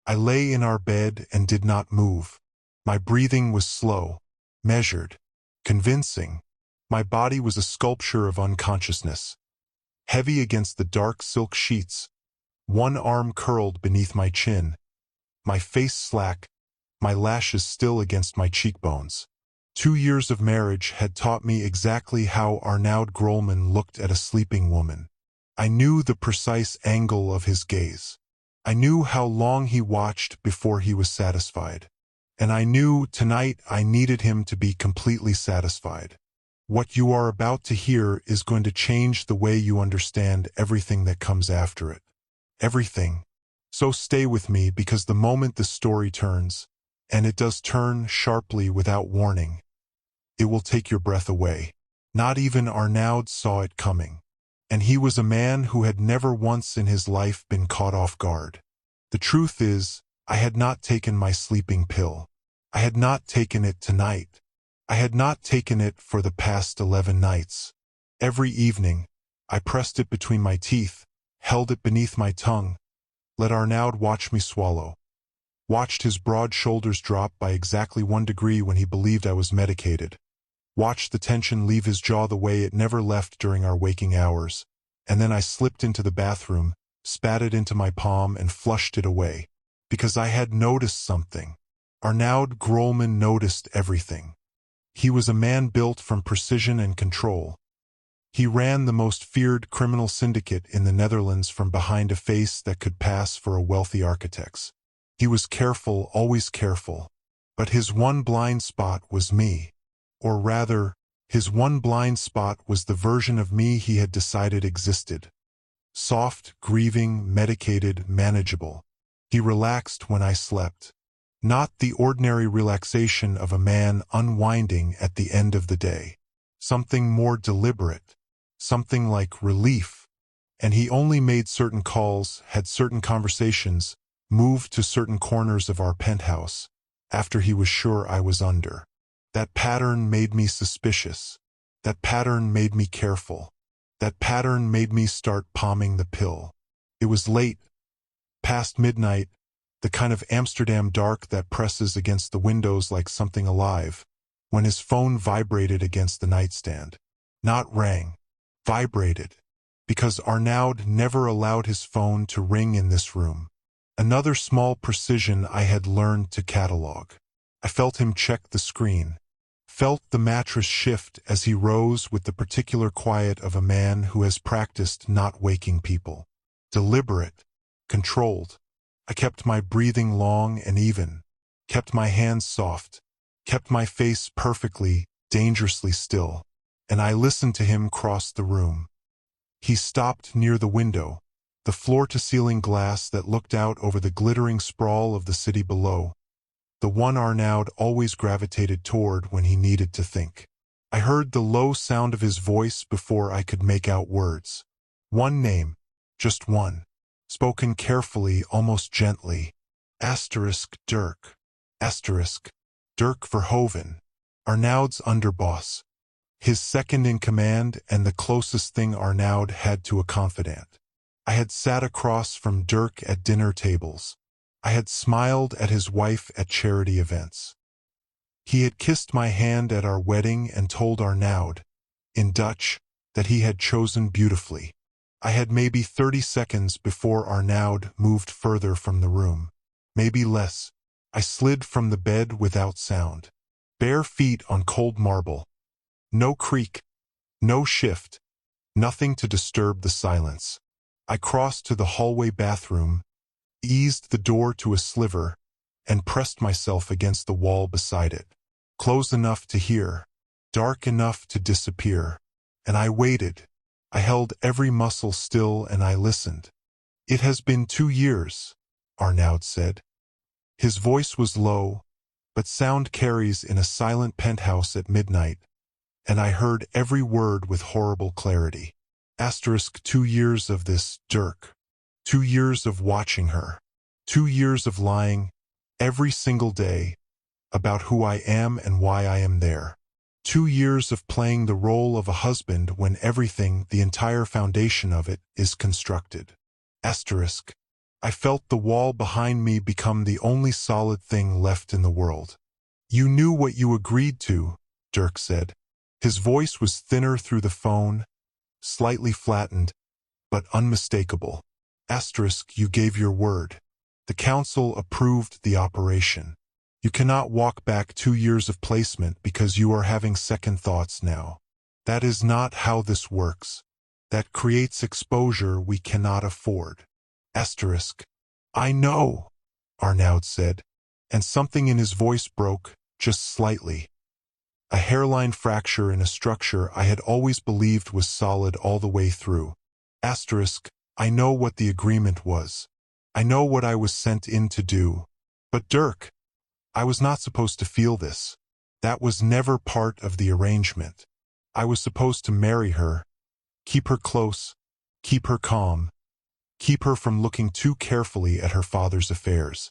I lay in our bed and did not move. My breathing was slow, measured, convincing. My body was a sculpture of unconsciousness, heavy against the dark silk sheets, one arm curled beneath my chin, my face slack, my lashes still against my cheekbones. 2 years of marriage had taught me exactly how Arnaud Grolman looked at a sleeping woman. I knew the precise angle of his gaze. I knew how long he watched before he was satisfied. And I knew tonight I needed him to be completely satisfied. What you are about to hear is going to change the way you understand everything that comes after it. Everything. So stay with me, because the moment the story turns, and it does turn sharply without warning, it will take your breath away. Not even Arnaud saw it coming. And he was a man who had never once in his life been caught off guard. The truth is, I had not taken my sleeping pill. I had not taken it tonight. I had not taken it for the past 11 nights. Every evening, I pressed it between my teeth, held it beneath my tongue, let Arnaud watch me swallow. Watched his broad shoulders drop by exactly 1 degree when he believed I was medicated. Watched the tension leave his jaw the way it never left during our waking hours. And then I slipped into the bathroom, spat it into my palm and flushed it away. Because I had noticed something. Arnaud Grolman noticed everything. He was a man built from precision and control. He ran the most feared criminal syndicate in the Netherlands from behind a face that could pass for a wealthy architect's. He was careful, always careful. But his one blind spot was me. Or rather, his one blind spot was the version of me he had decided existed. Soft, grieving, medicated, manageable. He relaxed when I slept. Not the ordinary relaxation of a man unwinding at the end of the day. Something more deliberate. Something like relief. And he only made certain calls, had certain conversations, moved to certain corners of our penthouse, after he was sure I was under. That pattern made me suspicious. That pattern made me careful. That pattern made me start palming the pill. It was late, past midnight, the kind of Amsterdam dark that presses against the windows like something alive, when his phone vibrated against the nightstand. Not rang. Vibrated. Because Arnaud never allowed his phone to ring in this room. Another small precision I had learned to catalog. I felt him check the screen. Felt the mattress shift as he rose with the particular quiet of a man who has practiced not waking people. Deliberate. Controlled. I kept my breathing long and even. Kept my hands soft. Kept my face perfectly, dangerously still. And I listened to him cross the room. He stopped near the window, the floor-to-ceiling glass that looked out over the glittering sprawl of the city below. The one Arnaud always gravitated toward when he needed to think. I heard the low sound of his voice before I could make out words. One name, just one, spoken carefully, almost gently. Dirk. Dirk Verhoeven, Arnaud's underboss. His second in command and the closest thing Arnaud had to a confidant. I had sat across from Dirk at dinner tables. I had smiled at his wife at charity events. He had kissed my hand at our wedding and told Arnaud, in Dutch, that he had chosen beautifully. I had maybe 30 seconds before Arnaud moved further from the room. Maybe less. I slid from the bed without sound. Bare feet on cold marble. No creak. No shift. Nothing to disturb the silence. I crossed to the hallway bathroom, eased the door to a sliver, and pressed myself against the wall beside it. Close enough to hear, dark enough to disappear. And I waited. I held every muscle still and I listened. It has been 2 years, Arnaud said. His voice was low, but sound carries in a silent penthouse at midnight, and I heard every word with horrible clarity. 2 years of this, Dirk. 2 years of watching her. 2 years of lying, every single day, about who I am and why I am there. 2 years of playing the role of a husband when everything, the entire foundation of it, is constructed. I felt the wall behind me become the only solid thing left in the world. You knew what you agreed to, Dirk said. His voice was thinner through the phone, slightly flattened, but unmistakable. Asterisk, you gave your word. The council approved the operation. You cannot walk back 2 years of placement because you are having second thoughts now. That is not how this works. That creates exposure we cannot afford. Asterisk. I know, Arnaud said, and something in his voice broke, just slightly. A hairline fracture in a structure I had always believed was solid all the way through. Asterisk. I know what the agreement was. I know what I was sent in to do. But Dirk, I was not supposed to feel this. That was never part of the arrangement. I was supposed to marry her, keep her close, keep her calm, keep her from looking too carefully at her father's affairs.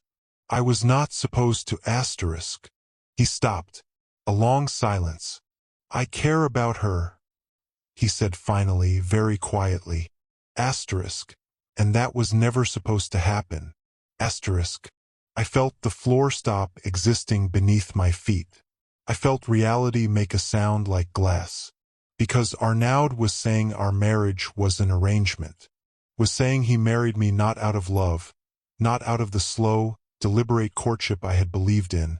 I was not supposed to asterisk. He stopped. A long silence. I care about her, he said finally, very quietly. Asterisk. And that was never supposed to happen. Asterisk. I felt the floor stop existing beneath my feet. I felt reality make a sound like glass. Because Arnaud was saying our marriage was an arrangement. Was saying he married me not out of love, not out of the slow, deliberate courtship I had believed in,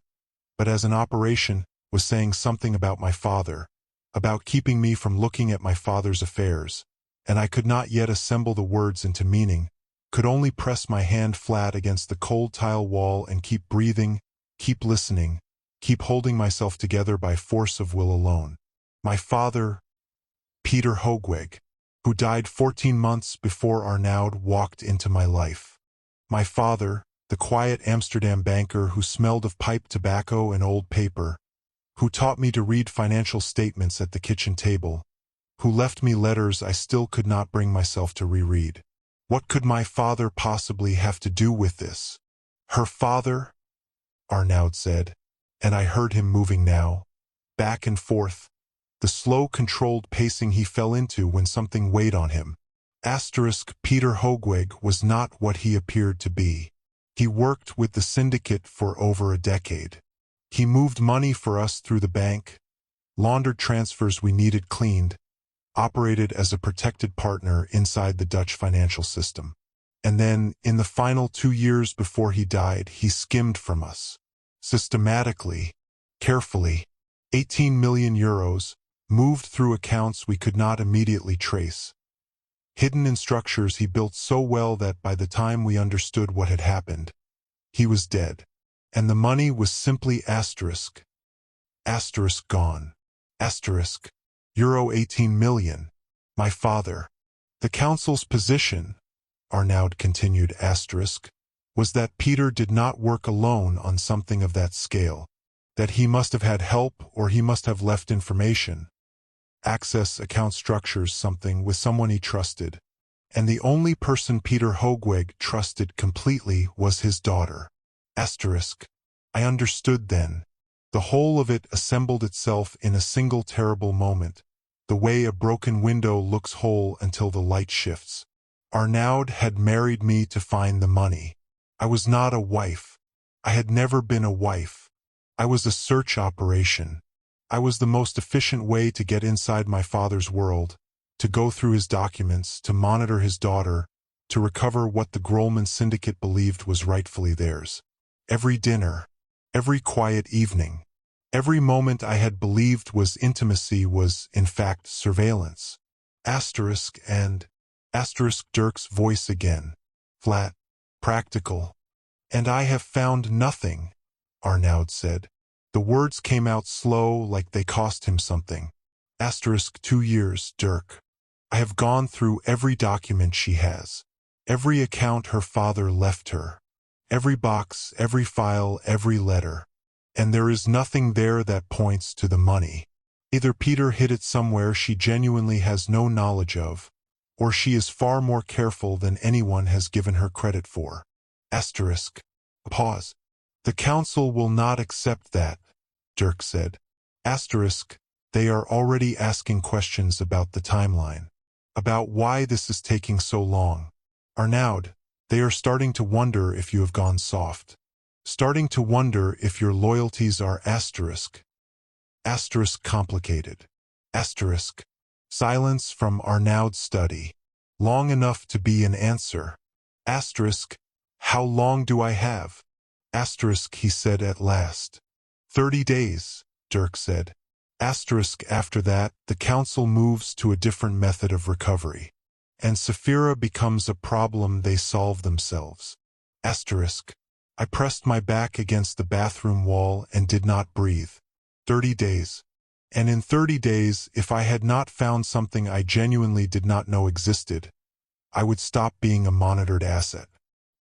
but as an operation, was saying something about my father, about keeping me from looking at my father's affairs, and I could not yet assemble the words into meaning, could only press my hand flat against the cold tile wall and keep breathing, keep listening, keep holding myself together by force of will alone. My father, Peter Hogweg, who died 14 months before Arnaud walked into my life. My father, the quiet Amsterdam banker who smelled of pipe tobacco and old paper, who taught me to read financial statements at the kitchen table, who left me letters I still could not bring myself to reread. What could my father possibly have to do with this? Her father? Arnaud said, and I heard him moving now, back and forth, the slow controlled pacing he fell into when something weighed on him. Asterisk. Peter Hogweg was not what he appeared to be. He worked with the syndicate for over a decade. He moved money for us through the bank, laundered transfers we needed cleaned, operated as a protected partner inside the Dutch financial system. And then, in the final 2 years before he died, he skimmed from us. Systematically, carefully, 18 million euros, moved through accounts we could not immediately trace. Hidden in structures he built so well that by the time we understood what had happened, he was dead. And the money was simply asterisk. Asterisk gone. Asterisk. Euro 18 million. My father. The council's position, Arnaud continued asterisk, was that Peter did not work alone on something of that scale, that he must have had help or he must have left information. Access account structures something with someone he trusted, and the only person Peter Hogweg trusted completely was his daughter. Asterisk. I understood then. The whole of it assembled itself in a single terrible moment, the way a broken window looks whole until the light shifts. Arnaud had married me to find the money. I was not a wife. I had never been a wife. I was a search operation. I was the most efficient way to get inside my father's world, to go through his documents, to monitor his daughter, to recover what the Grolman syndicate believed was rightfully theirs. Every dinner, every quiet evening, every moment I had believed was intimacy was, in fact, surveillance. Asterisk and asterisk. Dirk's voice again, flat, practical. And I have found nothing, Arnaud said. The words came out slow like they cost him something. Asterisk. 2 years, Dirk. I have gone through every document she has, every account her father left her, every box, every file, every letter. And there is nothing there that points to the money. Either Peter hid it somewhere she genuinely has no knowledge of, or she is far more careful than anyone has given her credit for. Asterisk. Pause. The council will not accept that, Dirk said. Asterisk. They are already asking questions about the timeline, about why this is taking so long. Arnaud, They are starting to wonder if you have gone soft. Starting to wonder if your loyalties are asterisk complicated. Asterisk. Silence from Arnaud's study. Long enough to be an answer. Asterisk. How long do I have? Asterisk, he said at last. 30 days, Dirk said. Asterisk, after that, the council moves to a different method of recovery. And Saphira becomes a problem they solve themselves. Asterisk. I pressed my back against the bathroom wall and did not breathe. 30 days. And in 30 days, if I had not found something I genuinely did not know existed, I would stop being a monitored asset.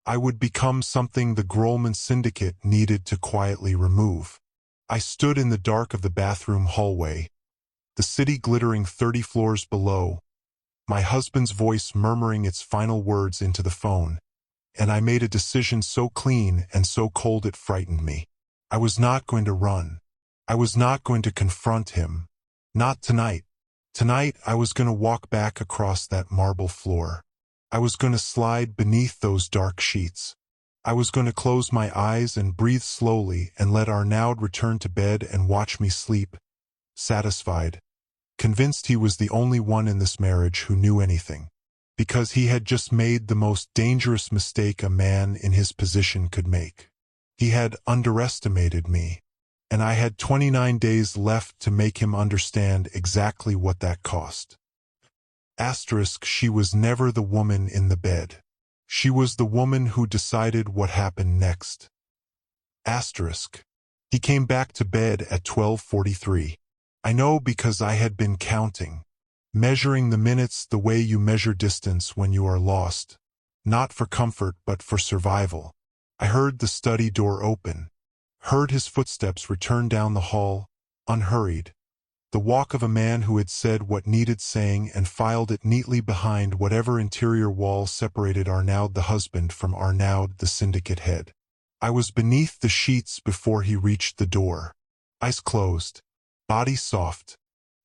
I would become something the Grolman Syndicate needed to quietly remove. I stood in the dark of the bathroom hallway, the city glittering 30 floors below, my husband's voice murmuring its final words into the phone, and I made a decision so clean and so cold it frightened me. I was not going to run. I was not going to confront him. Not tonight. Tonight I was going to walk back across that marble floor. I was going to slide beneath those dark sheets. I was going to close my eyes and breathe slowly and let Arnaud return to bed and watch me sleep, satisfied, convinced he was the only one in this marriage who knew anything, because he had just made the most dangerous mistake a man in his position could make. He had underestimated me, and I had 29 days left to make him understand exactly what that cost. Asterisk, she was never the woman in the bed. She was the woman who decided what happened next. Asterisk. He came back to bed at 12:43. I know because I had been counting, measuring the minutes the way you measure distance when you are lost, not for comfort but for survival. I heard the study door open, heard his footsteps return down the hall, unhurried. The walk of a man who had said what needed saying and filed it neatly behind whatever interior wall separated Arnaud the husband from Arnaud the syndicate head. I was beneath the sheets before he reached the door. Eyes closed, body soft,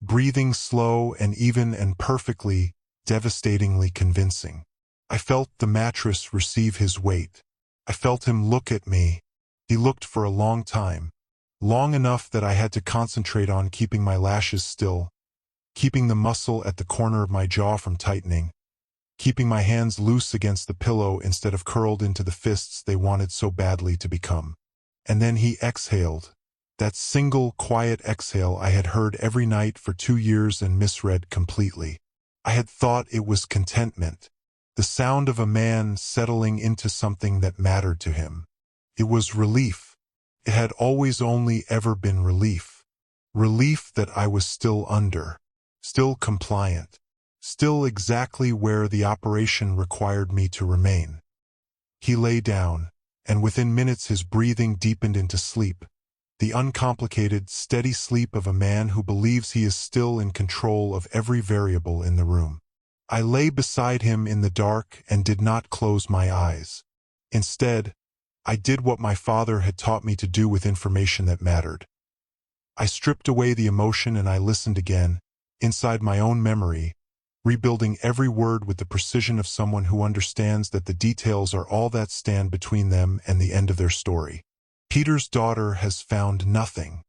breathing slow and even and perfectly, devastatingly convincing. I felt the mattress receive his weight. I felt him look at me. He looked for a long time. Long enough that I had to concentrate on keeping my lashes still, keeping the muscle at the corner of my jaw from tightening, keeping my hands loose against the pillow instead of curled into the fists they wanted so badly to become. And then he exhaled, that single, quiet exhale I had heard every night for 2 years and misread completely. I had thought it was contentment, the sound of a man settling into something that mattered to him. It was relief. It had always only ever been relief. Relief that I was still under, still compliant, still exactly where the operation required me to remain. He lay down, and within minutes his breathing deepened into sleep, the uncomplicated, steady sleep of a man who believes he is still in control of every variable in the room. I lay beside him in the dark and did not close my eyes. Instead, I did what my father had taught me to do with information that mattered. I stripped away the emotion and I listened again, inside my own memory, rebuilding every word with the precision of someone who understands that the details are all that stand between them and the end of their story. Peter's daughter has found nothing.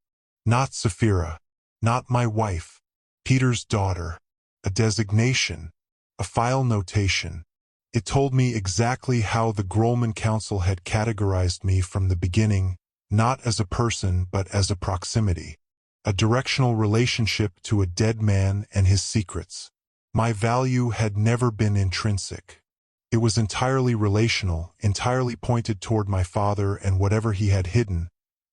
Not Saphira, not my wife. Peter's daughter. A designation, a file notation. It told me exactly how the Grolman Council had categorized me from the beginning, not as a person but as a proximity, a directional relationship to a dead man and his secrets. My value had never been intrinsic. It was entirely relational, entirely pointed toward my father and whatever he had hidden,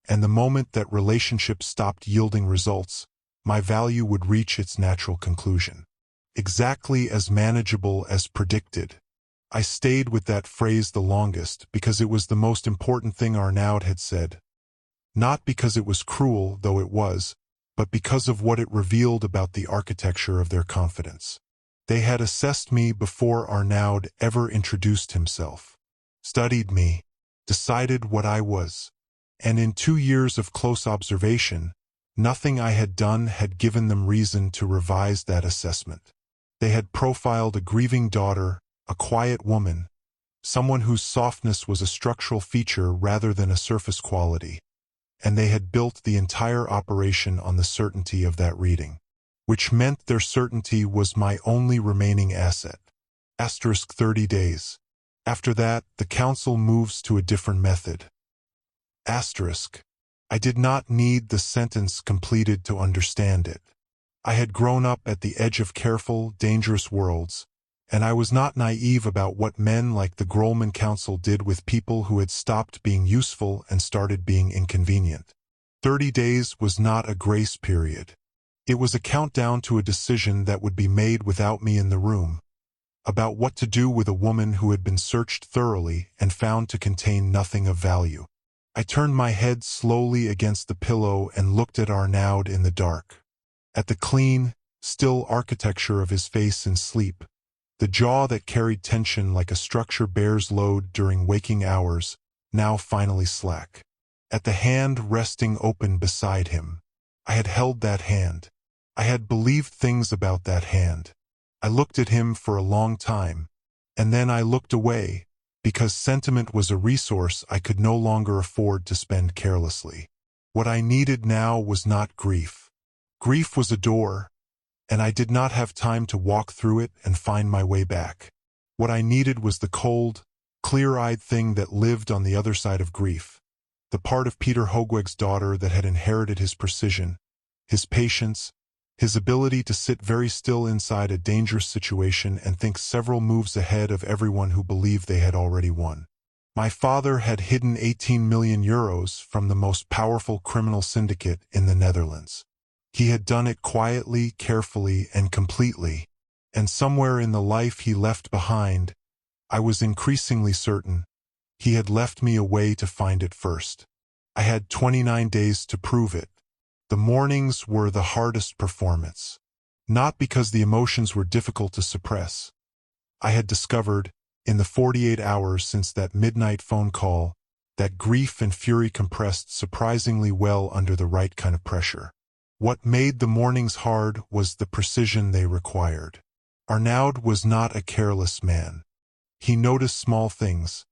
and the moment that relationship stopped yielding results, my value would reach its natural conclusion. Exactly as manageable as predicted. I stayed with that phrase the longest because it was the most important thing Arnaud had said. Not because it was cruel, though it was, but because of what it revealed about the architecture of their confidence. They had assessed me before Arnaud ever introduced himself, studied me, decided what I was, and in 2 years of close observation, nothing I had done had given them reason to revise that assessment. They had profiled a grieving daughter, a quiet woman, someone whose softness was a structural feature rather than a surface quality, and they had built the entire operation on the certainty of that reading, which meant their certainty was my only remaining asset. Asterisk 30 days. After that, the council moves to a different method. Asterisk. I did not need the sentence completed to understand it. I had grown up at the edge of careful, dangerous worlds, and I was not naive about what men like the Grolman Council did with people who had stopped being useful and started being inconvenient. 30 days was not a grace period. It was a countdown to a decision that would be made without me in the room, about what to do with a woman who had been searched thoroughly and found to contain nothing of value. I turned my head slowly against the pillow and looked at Arnaud in the dark, at the clean, still architecture of his face in sleep, the jaw that carried tension like a structure bears load during waking hours, now finally slack, at the hand resting open beside him. I had held that hand. I had believed things about that hand. I looked at him for a long time, and then I looked away, because sentiment was a resource I could no longer afford to spend carelessly. What I needed now was not grief. Grief was a door, and I did not have time to walk through it and find my way back. What I needed was the cold, clear-eyed thing that lived on the other side of grief, the part of Peter Hogweg's daughter that had inherited his precision, his patience, his ability to sit very still inside a dangerous situation and think several moves ahead of everyone who believed they had already won. My father had hidden 18 million euros from the most powerful criminal syndicate in the Netherlands. He had done it quietly, carefully, and completely, and somewhere in the life he left behind, I was increasingly certain, he had left me a way to find it first. I had 29 days to prove it. The mornings were the hardest performance. Not because the emotions were difficult to suppress. I had discovered, in the 48 hours since that midnight phone call, that grief and fury compressed surprisingly well under the right kind of pressure. What made the mornings hard was the precision they required. Arnaud was not a careless man. He noticed small things.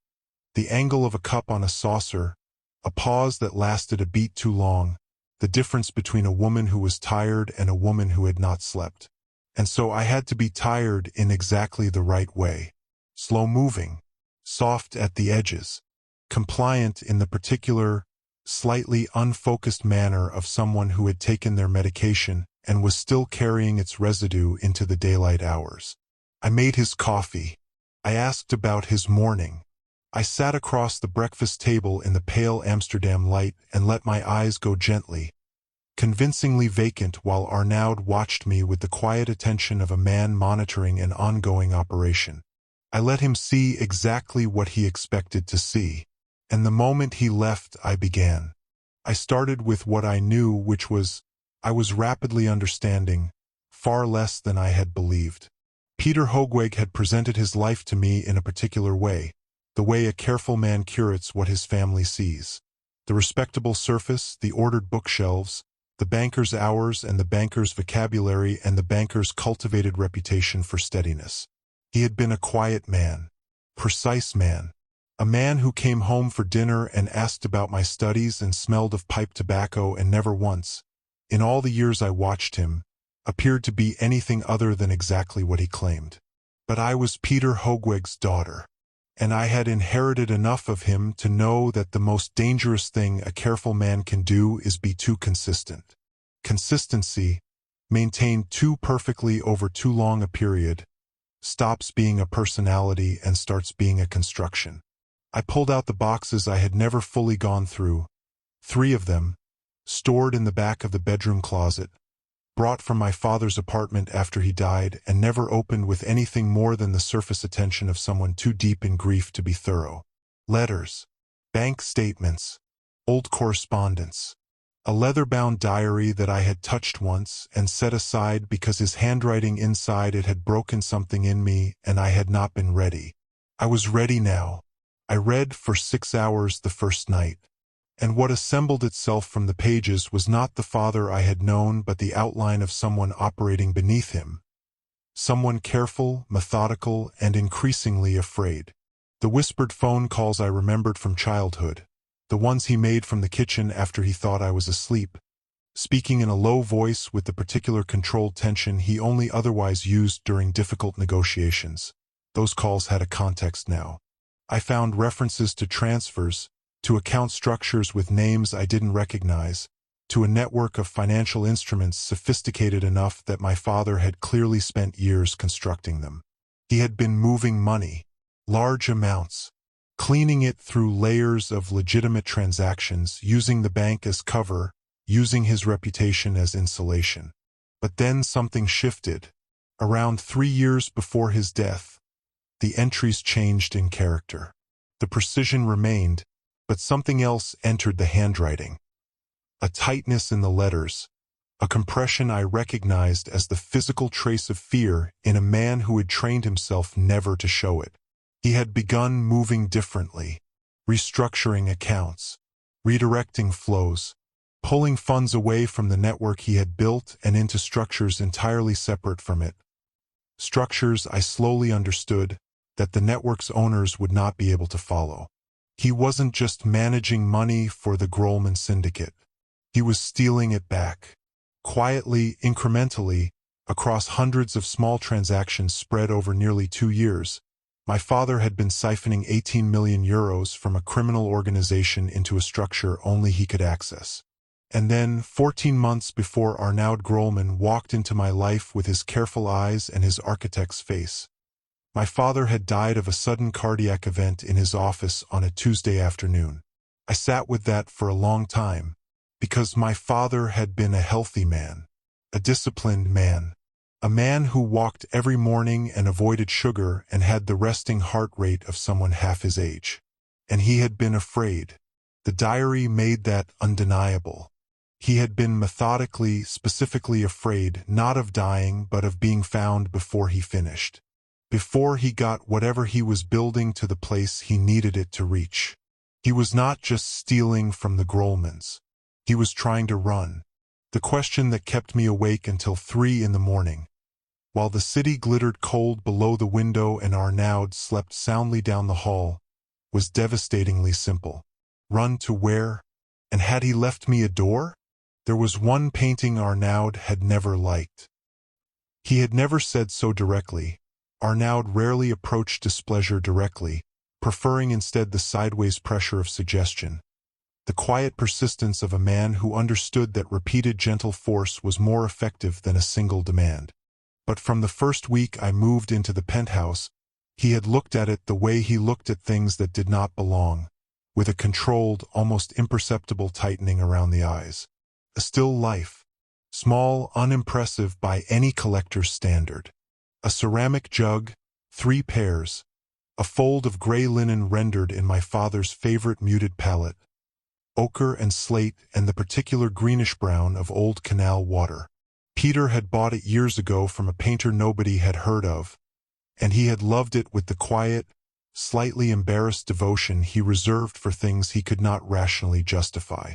The angle of a cup on a saucer, a pause that lasted a beat too long, the difference between a woman who was tired and a woman who had not slept. And so I had to be tired in exactly the right way. Slow-moving, soft at the edges, compliant in the particular, slightly unfocused manner of someone who had taken their medication and was still carrying its residue into the daylight hours. I made his coffee. I asked about his morning. I sat across the breakfast table in the pale Amsterdam light and let my eyes go gently, convincingly vacant while Arnaud watched me with the quiet attention of a man monitoring an ongoing operation. I let him see exactly what he expected to see, and the moment he left I began. I started with what I knew, which was, I was rapidly understanding, far less than I had believed. Peter Hogweg had presented his life to me in a particular way, the way a careful man curates what his family sees. The respectable surface, the ordered bookshelves, the banker's hours and the banker's vocabulary and the banker's cultivated reputation for steadiness. He had been a quiet man, precise man, a man who came home for dinner and asked about my studies and smelled of pipe tobacco and never once, in all the years I watched him, appeared to be anything other than exactly what he claimed. But I was Peter Hogweg's daughter, and I had inherited enough of him to know that the most dangerous thing a careful man can do is be too consistent. Consistency, maintained too perfectly over too long a period, stops being a personality and starts being a construction. I pulled out the boxes I had never fully gone through, 3 of them, stored in the back of the bedroom closet, brought from my father's apartment after he died and never opened with anything more than the surface attention of someone too deep in grief to be thorough. Letters, bank statements, old correspondence, a leather-bound diary that I had touched once and set aside because his handwriting inside it had broken something in me and I had not been ready. I was ready now. I read for 6 hours the first night, and what assembled itself from the pages was not the father I had known but the outline of someone operating beneath him, someone careful, methodical, and increasingly afraid. The whispered phone calls I remembered from childhood, the ones he made from the kitchen after he thought I was asleep, speaking in a low voice with the particular controlled tension he only otherwise used during difficult negotiations. Those calls had a context now. I found references to transfers, to account structures with names I didn't recognize, to a network of financial instruments sophisticated enough that my father had clearly spent years constructing them. He had been moving money, large amounts, cleaning it through layers of legitimate transactions, using the bank as cover, using his reputation as insulation. But then something shifted. Around 3 years before his death, the entries changed in character. The precision remained, but something else entered the handwriting. A tightness in the letters, a compression I recognized as the physical trace of fear in a man who had trained himself never to show it. He had begun moving differently, restructuring accounts, redirecting flows, pulling funds away from the network he had built and into structures entirely separate from it. Structures I slowly understood that the network's owners would not be able to follow. He wasn't just managing money for the Grolman syndicate. He was stealing it back, quietly, incrementally, across hundreds of small transactions spread over nearly 2 years. My father had been siphoning 18 million euros from a criminal organization into a structure only he could access. And then, 14 months before Arnaud Grolman walked into my life with his careful eyes and his architect's face, my father had died of a sudden cardiac event in his office on a Tuesday afternoon. I sat with that for a long time, because my father had been a healthy man, a disciplined man, a man who walked every morning and avoided sugar and had the resting heart rate of someone half his age. And he had been afraid. The diary made that undeniable. He had been methodically, specifically afraid, not of dying, but of being found before he finished. Before he got whatever he was building to the place he needed it to reach. He was not just stealing from the Grolmans. He was trying to run. The question that kept me awake until 3 in the morning, while the city glittered cold below the window and Arnaud slept soundly down the hall, was devastatingly simple. Run to where? And had he left me a door? There was one painting Arnaud had never liked. He had never said so directly. Arnaud rarely approached displeasure directly, preferring instead the sideways pressure of suggestion. The quiet persistence of a man who understood that repeated gentle force was more effective than a single demand. But from the first week I moved into the penthouse, he had looked at it the way he looked at things that did not belong, with a controlled, almost imperceptible tightening around the eyes. A still life, small, unimpressive by any collector's standard. A ceramic jug, 3 pairs, a fold of gray linen rendered in my father's favorite muted palette, ochre and slate and the particular greenish-brown of old canal water. Peter had bought it years ago from a painter nobody had heard of, and he had loved it with the quiet, slightly embarrassed devotion he reserved for things he could not rationally justify.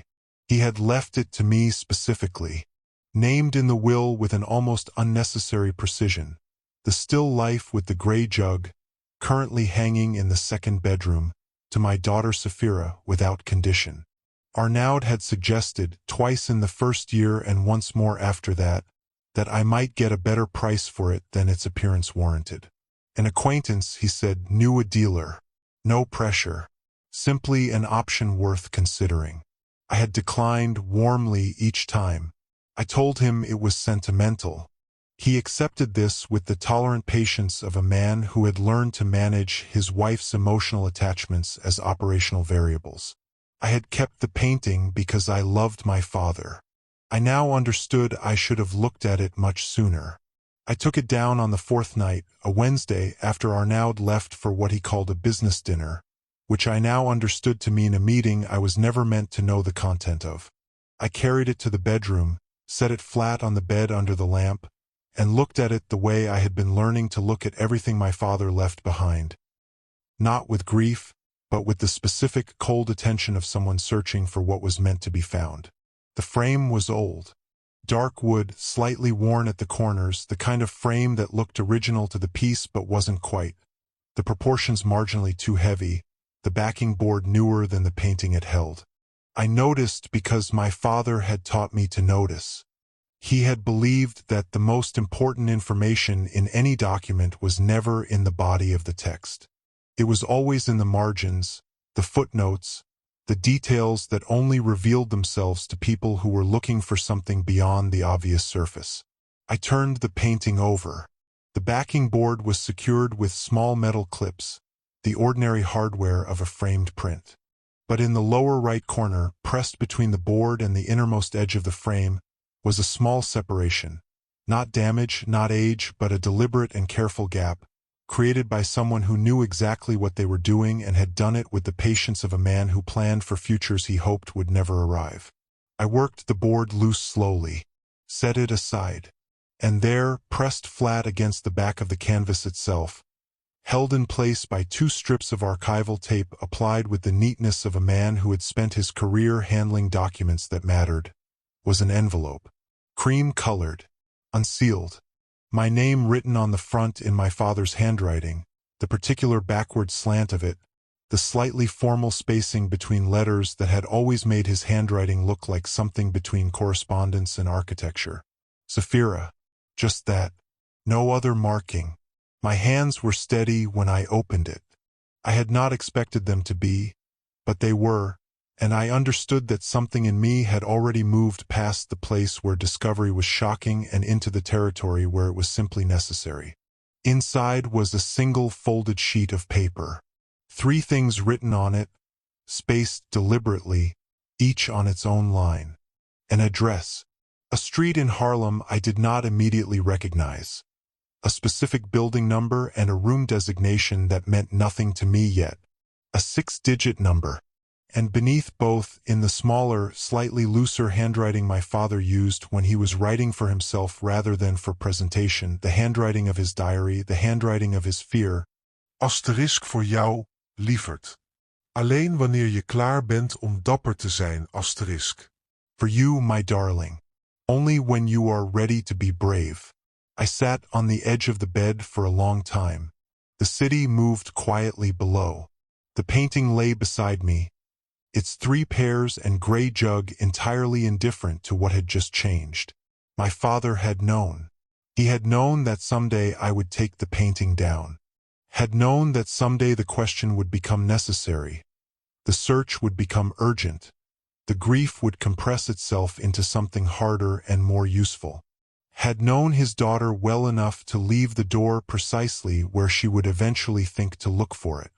He had left it to me specifically, named in the will with an almost unnecessary precision. The still life with the gray jug, currently hanging in the 2nd bedroom, to my daughter Sapphira without condition. Arnaud had suggested, twice in the first year and once more after that I might get a better price for it than its appearance warranted. An acquaintance, he said, knew a dealer. No pressure. Simply an option worth considering. I had declined warmly each time. I told him it was sentimental. He accepted this with the tolerant patience of a man who had learned to manage his wife's emotional attachments as operational variables. I had kept the painting because I loved my father. I now understood I should have looked at it much sooner. I took it down on the 4th night, a Wednesday, after Arnaud left for what he called a business dinner, which I now understood to mean a meeting I was never meant to know the content of. I carried it to the bedroom, set it flat on the bed under the lamp, and looked at it the way I had been learning to look at everything my father left behind. Not with grief, but with the specific, cold attention of someone searching for what was meant to be found. The frame was old. Dark wood, slightly worn at the corners, the kind of frame that looked original to the piece but wasn't quite. the proportions marginally too heavy, the backing board newer than the painting it held. I noticed because my father had taught me to notice. He had believed that the most important information in any document was never in the body of the text. It was always in the margins, the footnotes, the details that only revealed themselves to people who were looking for something beyond the obvious surface. I turned the painting over. The backing board was secured with small metal clips, the ordinary hardware of a framed print. But in the lower right corner, pressed between the board and the innermost edge of the frame, was a small separation. Not damage, not age, but a deliberate and careful gap, created by someone who knew exactly what they were doing and had done it with the patience of a man who planned for futures he hoped would never arrive. I worked the board loose slowly, set it aside, and there, pressed flat against the back of the canvas itself, held in place by 2 strips of archival tape applied with the neatness of a man who had spent his career handling documents that mattered, was an envelope. Cream-colored, unsealed. My name written on the front in my father's handwriting, the particular backward slant of it, the slightly formal spacing between letters that had always made his handwriting look like something between correspondence and architecture. Zafira. Just that. No other marking. My hands were steady when I opened it. I had not expected them to be, but they were, and I understood that something in me had already moved past the place where discovery was shocking and into the territory where it was simply necessary. Inside was a single folded sheet of paper. 3 things written on it, spaced deliberately, each on its own line. An address. A street in Harlem I did not immediately recognize. A specific building number and a room designation that meant nothing to me yet. A 6-digit number. And beneath both, in the smaller, slightly looser handwriting my father used when he was writing for himself rather than for presentation, the handwriting of his diary, the handwriting of his fear. Asterisk voor jou, lieverd. Alleen wanneer je klaar bent om dapper te zijn, asterisk. For you, my darling. Only when you are ready to be brave. I sat on the edge of the bed for a long time. The city moved quietly below. The painting lay beside me, its 3 pairs and gray jug entirely indifferent to what had just changed. My father had known. He had known that someday I would take the painting down. Had known that someday the question would become necessary. The search would become urgent. The grief would compress itself into something harder and more useful. Had known his daughter well enough to leave the door precisely where she would eventually think to look for it.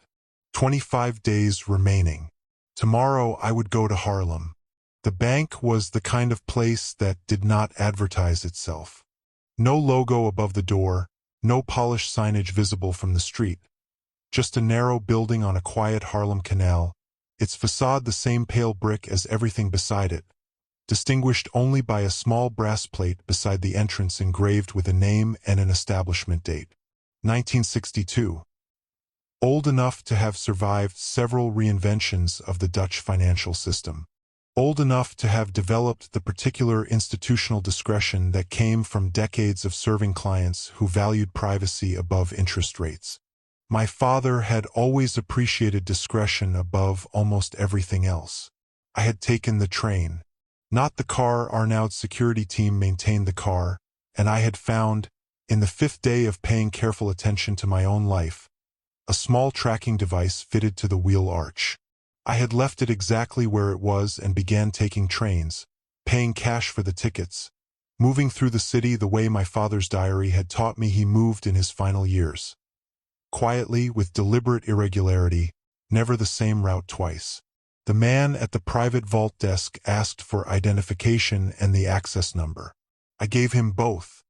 25 days remaining. Tomorrow I would go to Harlem. The bank was the kind of place that did not advertise itself. No logo above the door, no polished signage visible from the street. Just a narrow building on a quiet Harlem canal, its facade the same pale brick as everything beside it, distinguished only by a small brass plate beside the entrance engraved with a name and an establishment date. 1962. Old enough to have survived several reinventions of the Dutch financial system. Old enough to have developed the particular institutional discretion that came from decades of serving clients who valued privacy above interest rates. My father had always appreciated discretion above almost everything else. I had taken the train. Not the car. Arnaud's security team maintained the car, and I had found, in the 5th day of paying careful attention to my own life, a small tracking device fitted to the wheel arch. I had left it exactly where it was and began taking trains, paying cash for the tickets, moving through the city the way my father's diary had taught me he moved in his final years. Quietly, with deliberate irregularity, never the same route twice. The man at the private vault desk asked for identification and the access number. I gave him both.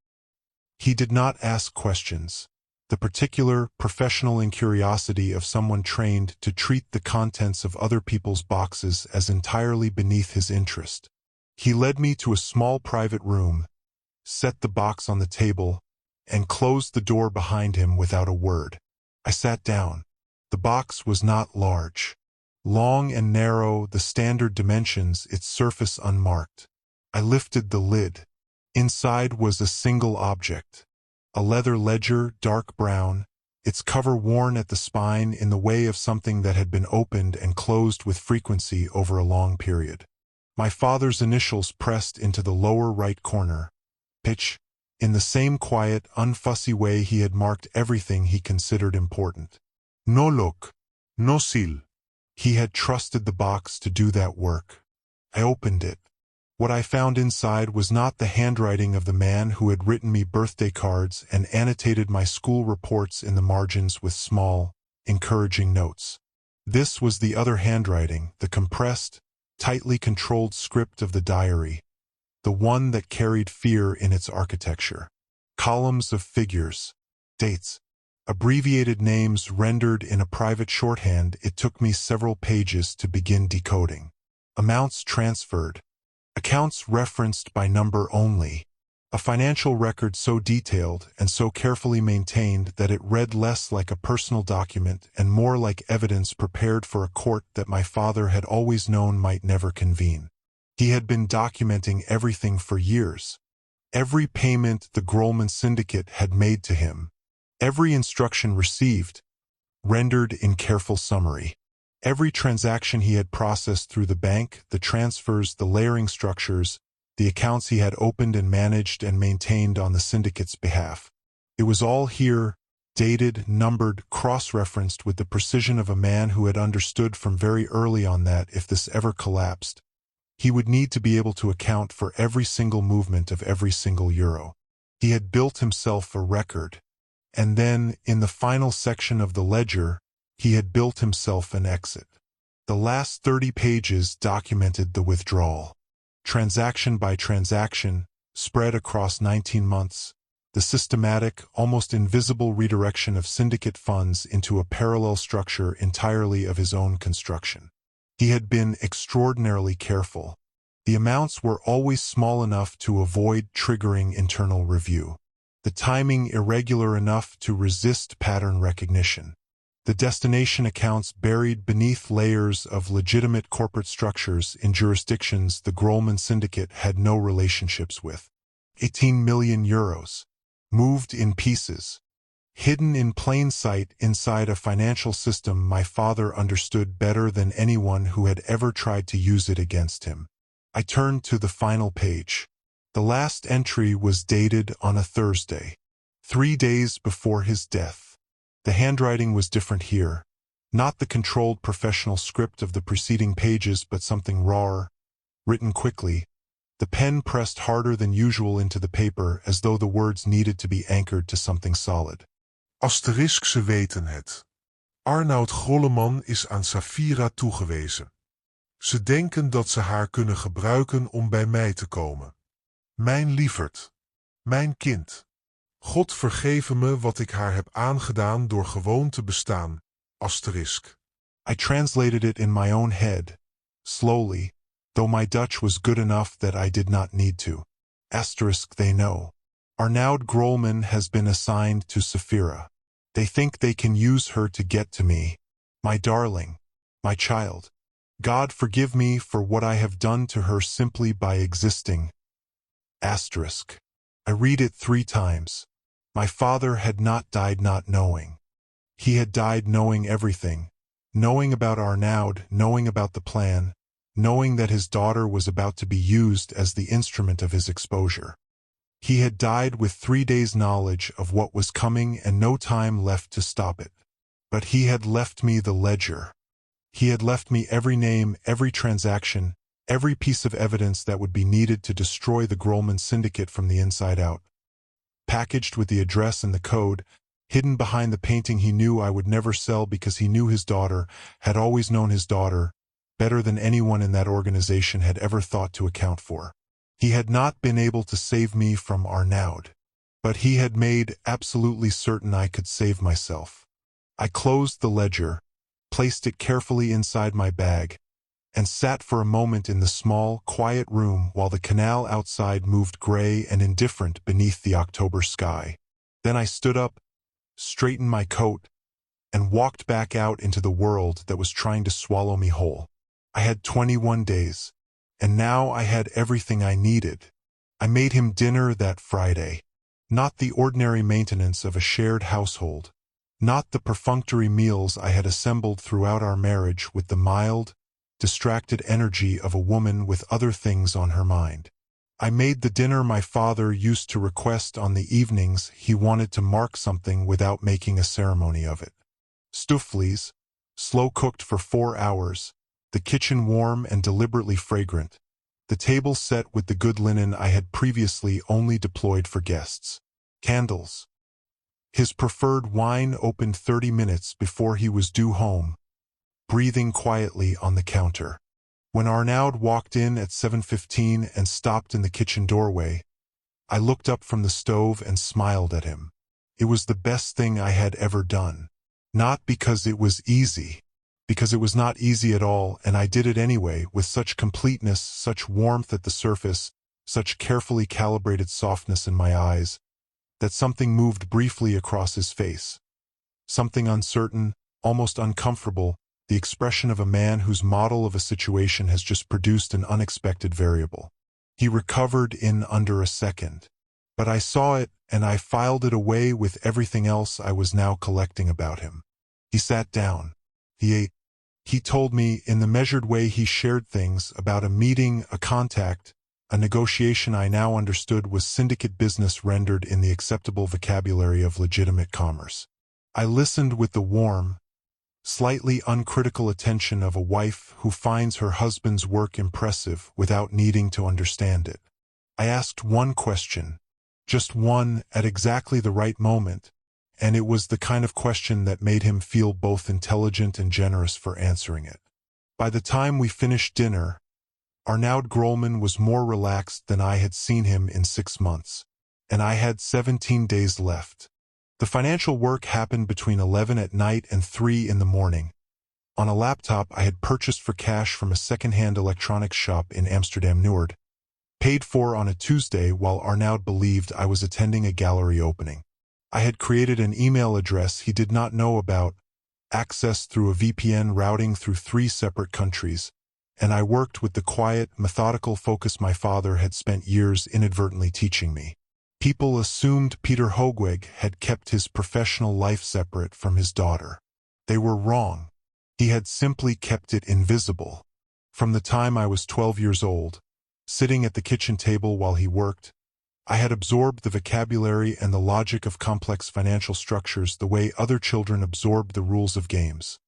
He did not ask questions. The particular, professional incuriosity of someone trained to treat the contents of other people's boxes as entirely beneath his interest. He led me to a small private room, set the box on the table, and closed the door behind him without a word. I sat down. The box was not large. Long and narrow, the standard dimensions, its surface unmarked. I lifted the lid. Inside was a single object. A leather ledger, dark brown, its cover worn at the spine in the way of something that had been opened and closed with frequency over a long period. My father's initials pressed into the lower right corner. Pitch, in the same quiet, unfussy way he had marked everything he considered important. No look, no seal. He had trusted the box to do that work. I opened it. What I found inside was not the handwriting of the man who had written me birthday cards and annotated my school reports in the margins with small, encouraging notes. This was the other handwriting, the compressed, tightly controlled script of the diary, the one that carried fear in its architecture. Columns of figures, dates, abbreviated names rendered in a private shorthand it took me several pages to begin decoding. Amounts transferred, accounts referenced by number only, a financial record so detailed and so carefully maintained that it read less like a personal document and more like evidence prepared for a court that my father had always known might never convene. He had been documenting everything for years. Every payment the Grolman syndicate had made to him, every instruction received, rendered in careful summary. Every transaction he had processed through the bank, the transfers, the layering structures, the accounts he had opened and managed and maintained on the syndicate's behalf. It was all here, dated, numbered, cross-referenced with the precision of a man who had understood from very early on that, if this ever collapsed, he would need to be able to account for every single movement of every single euro. He had built himself a record. And then, in the final section of the ledger, he had built himself an exit. The last 30 pages documented the withdrawal. Transaction by transaction, spread across 19 months, the systematic, almost invisible redirection of syndicate funds into a parallel structure entirely of his own construction. He had been extraordinarily careful. The amounts were always small enough to avoid triggering internal review. The timing irregular enough to resist pattern recognition. The destination accounts buried beneath layers of legitimate corporate structures in jurisdictions the Grolman syndicate had no relationships with. 18 million euros. Moved in pieces. Hidden in plain sight inside a financial system my father understood better than anyone who had ever tried to use it against him. I turned to the final page. The last entry was dated on a Thursday, 3 days before his death. The handwriting was different here, not the controlled professional script of the preceding pages but something rawer, written quickly, the pen pressed harder than usual into the paper as though the words needed to be anchored to something solid. Asterisk, ze weten het. Arnoud Grolleman is aan Safira toegewezen. Ze denken dat ze haar kunnen gebruiken om bij mij te komen. Mijn lieverd. Mijn kind. God vergeve me wat ik haar heb aangedaan door gewoon te bestaan. Asterisk. I translated it in my own head, slowly, though my Dutch was good enough that I did not need to. Asterisk, they know. Arnoud Grolman has been assigned to Safira. They think they can use her to get to me. My darling. My child. God forgive me for what I have done to her simply by existing. Asterisk. I read it 3 times. My father had not died not knowing. He had died knowing everything, knowing about Arnoud, knowing about the plan, knowing that his daughter was about to be used as the instrument of his exposure. He had died with 3 days' knowledge of what was coming and no time left to stop it. But he had left me the ledger. He had left me every name, every transaction, every piece of evidence that would be needed to destroy the Grolman syndicate from the inside out. Packaged with the address and the code, hidden behind the painting he knew I would never sell because he knew his daughter, had always known his daughter, better than anyone in that organization had ever thought to account for. He had not been able to save me from Arnoud, but he had made absolutely certain I could save myself. I closed the ledger, placed it carefully inside my bag, and sat for a moment in the small, quiet room while the canal outside moved gray and indifferent beneath the October sky. Then I stood up, straightened my coat, and walked back out into the world that was trying to swallow me whole. I had 21 days, and now I had everything I needed. I made him dinner that Friday. Not the ordinary maintenance of a shared household, Not the perfunctory meals I had assembled throughout our marriage with the mild, distracted energy of a woman with other things on her mind. I made the dinner my father used to request on the evenings he wanted to mark something without making a ceremony of it. Stoofvlees, slow-cooked for 4 hours, the kitchen warm and deliberately fragrant, the table set with the good linen I had previously only deployed for guests. Candles. His preferred wine opened 30 minutes before he was due home, breathing quietly on the counter. When Arnaud walked in at 7:15 and stopped in the kitchen doorway, I looked up from the stove and smiled at him. It was the best thing I had ever done. Not because it was easy, because it was not easy at all, and I did it anyway, with such completeness, such warmth at the surface, such carefully calibrated softness in my eyes, that something moved briefly across his face. Something uncertain, almost uncomfortable, the expression of a man whose model of a situation has just produced an unexpected variable. He recovered in under a second. But I saw it, and I filed it away with everything else I was now collecting about him. He sat down. He ate. He told me, in the measured way he shared things, about a meeting, a contact, a negotiation I now understood was syndicate business rendered in the acceptable vocabulary of legitimate commerce. I listened with the warm, slightly uncritical attention of a wife who finds her husband's work impressive without needing to understand it. I asked one question, just one, at exactly the right moment, and it was the kind of question that made him feel both intelligent and generous for answering it. By the time we finished dinner, Arnaud Grolman was more relaxed than I had seen him in 6 months, and I had 17 days left. The financial work happened between 11 at night and 3 in the morning, on a laptop I had purchased for cash from a second-hand electronics shop in Amsterdam-Noord, paid for on a Tuesday while Arnaud believed I was attending a gallery opening. I had created an email address he did not know about, accessed through a VPN routing through 3 separate countries, and I worked with the quiet, methodical focus my father had spent years inadvertently teaching me. People assumed Peter Hoogweg had kept his professional life separate from his daughter. They were wrong. He had simply kept it invisible. From the time I was 12 years old, sitting at the kitchen table while he worked, I had absorbed the vocabulary and the logic of complex financial structures the way other children absorb the rules of games.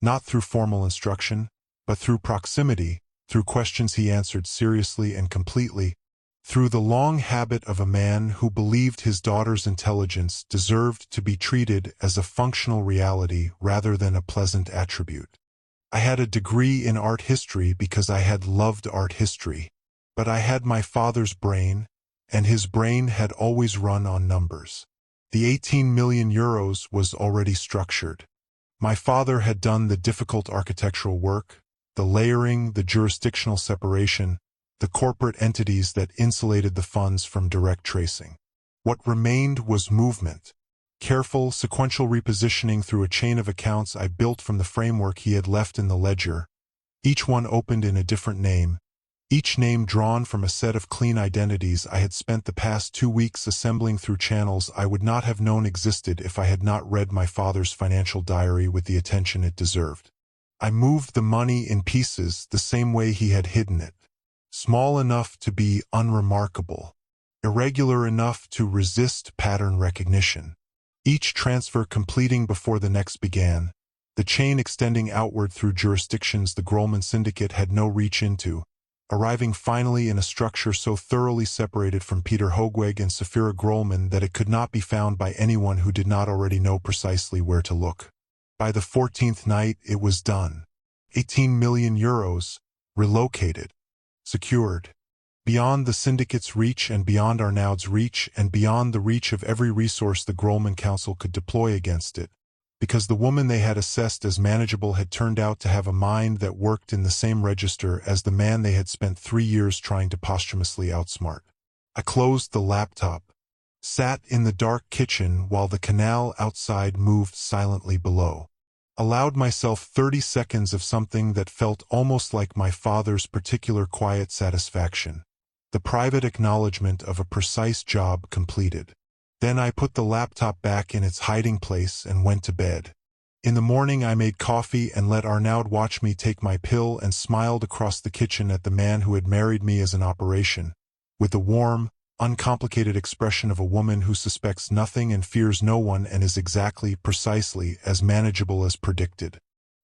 Not through formal instruction, but through proximity, through questions he answered seriously and completely, through the long habit of a man who believed his daughter's intelligence deserved to be treated as a functional reality rather than a pleasant attribute. I had a degree in art history because I had loved art history, but I had my father's brain, and his brain had always run on numbers. The 18 million euros was already structured. My father had done the difficult architectural work, the layering, the jurisdictional separation, the corporate entities that insulated the funds from direct tracing. What remained was movement, careful, sequential repositioning through a chain of accounts I built from the framework he had left in the ledger, each one opened in a different name, each name drawn from a set of clean identities I had spent the past 2 weeks assembling through channels I would not have known existed if I had not read my father's financial diary with the attention it deserved. I moved the money in pieces the same way he had hidden it. Small enough to be unremarkable, irregular enough to resist pattern recognition. Each transfer completing before the next began, the chain extending outward through jurisdictions the Grolman syndicate had no reach into, arriving finally in a structure so thoroughly separated from Peter Hoogweg and Safira Grolman that it could not be found by anyone who did not already know precisely where to look. By the 14th night, it was done. 18 million euros, relocated. Secured. Beyond the syndicate's reach and beyond Arnaud's reach and beyond the reach of every resource the Grolman Council could deploy against it, because the woman they had assessed as manageable had turned out to have a mind that worked in the same register as the man they had spent 3 years trying to posthumously outsmart. I closed the laptop, sat in the dark kitchen while the canal outside moved silently below. Allowed myself 30 seconds of something that felt almost like my father's particular quiet satisfaction, the private acknowledgement of a precise job completed. Then I put the laptop back in its hiding place and went to bed. In the morning I made coffee and let Arnaud watch me take my pill and smiled across the kitchen at the man who had married me as an operation, with the warm, uncomplicated expression of a woman who suspects nothing and fears no one and is exactly, precisely, as manageable as predicted.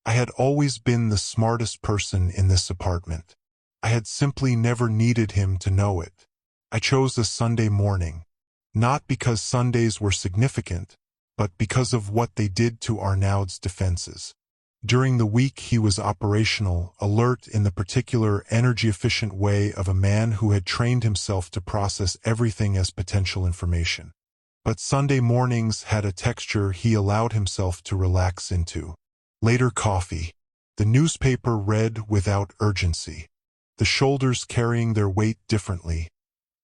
I had always been the smartest person in this apartment. I had simply never needed him to know it. I chose a Sunday morning, not because Sundays were significant, but because of what they did to Arnaud's defenses. During the week he was operational, alert in the particular energy-efficient way of a man who had trained himself to process everything as potential information. But Sunday mornings had a texture he allowed himself to relax into. Later coffee. The newspaper read without urgency. The shoulders carrying their weight differently.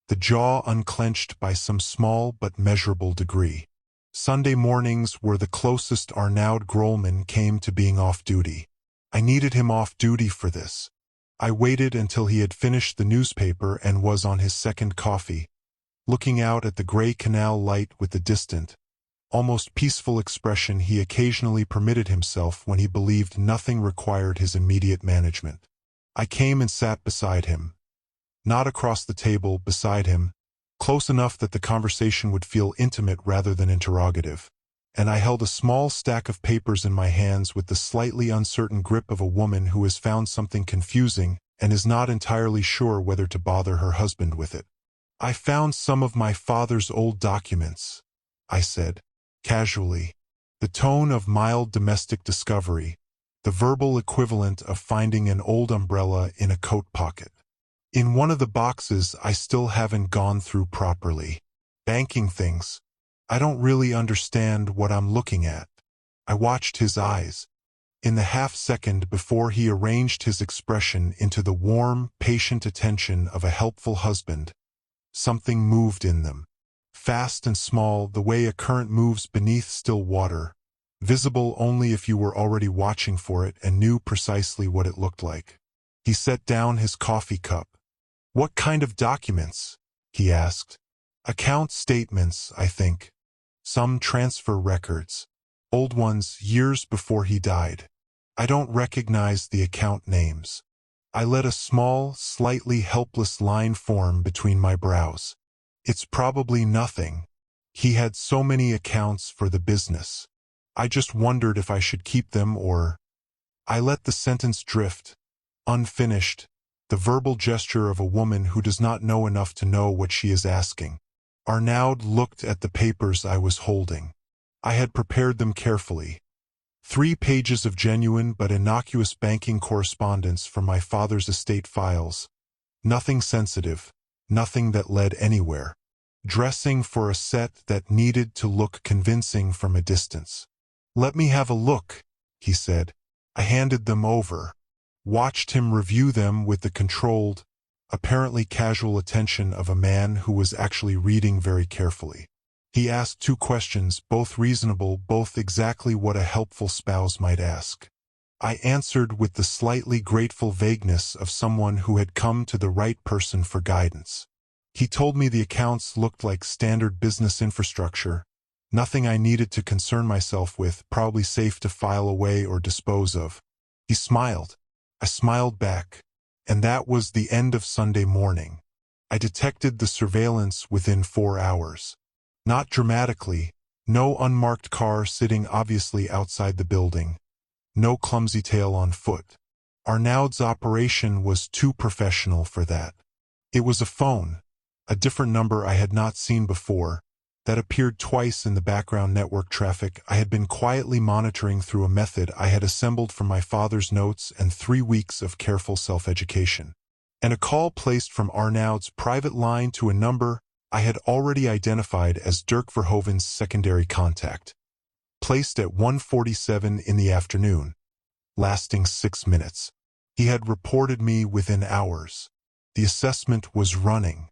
The jaw unclenched by some small but measurable degree. Sunday mornings were the closest Arnaud Grollman came to being off-duty. I needed him off-duty for this. I waited until he had finished the newspaper and was on his second coffee, looking out at the gray canal light with the distant, almost peaceful expression he occasionally permitted himself when he believed nothing required his immediate management. I came and sat beside him. Not across the table, beside him, close enough that the conversation would feel intimate rather than interrogative, and I held a small stack of papers in my hands with the slightly uncertain grip of a woman who has found something confusing and is not entirely sure whether to bother her husband with it. I found some of my father's old documents, I said, casually, the tone of mild domestic discovery, the verbal equivalent of finding an old umbrella in a coat pocket. In one of the boxes I still haven't gone through properly. Banking things. I don't really understand what I'm looking at. I watched his eyes. In the half-second before he arranged his expression into the warm, patient attention of a helpful husband, something moved in them. Fast and small, the way a current moves beneath still water, visible only if you were already watching for it and knew precisely what it looked like. He set down his coffee cup. "What kind of documents?" he asked. "Account statements, I think. Some transfer records. Old ones years before he died. I don't recognize the account names." I let a small, slightly helpless line form between my brows. "It's probably nothing. He had so many accounts for the business. I just wondered if I should keep them or—" I let the sentence drift, unfinished, the verbal gesture of a woman who does not know enough to know what she is asking. Arnaud looked at the papers I was holding. I had prepared them carefully. 3 pages of genuine but innocuous banking correspondence from my father's estate files. Nothing sensitive, nothing that led anywhere. Dressing for a set that needed to look convincing from a distance. "Let me have a look," he said. I handed them over. Watched him review them with the controlled, apparently casual attention of a man who was actually reading very carefully. He asked 2 questions, both reasonable, both exactly what a helpful spouse might ask. I answered with the slightly grateful vagueness of someone who had come to the right person for guidance. He told me the accounts looked like standard business infrastructure, nothing I needed to concern myself with, probably safe to file away or dispose of. He smiled. I smiled back, and that was the end of Sunday morning. I detected the surveillance within 4 hours. Not dramatically, no unmarked car sitting obviously outside the building, no clumsy tail on foot. Arnaud's operation was too professional for that. It was a phone, a different number I had not seen before, that appeared twice in the background network traffic I had been quietly monitoring through a method I had assembled from my father's notes and 3 weeks of careful self-education. And a call placed from Arnaud's private line to a number I had already identified as Dirk Verhoeven's secondary contact, placed at 1:47 in the afternoon, lasting 6 minutes. He had reported me within hours. The assessment was running.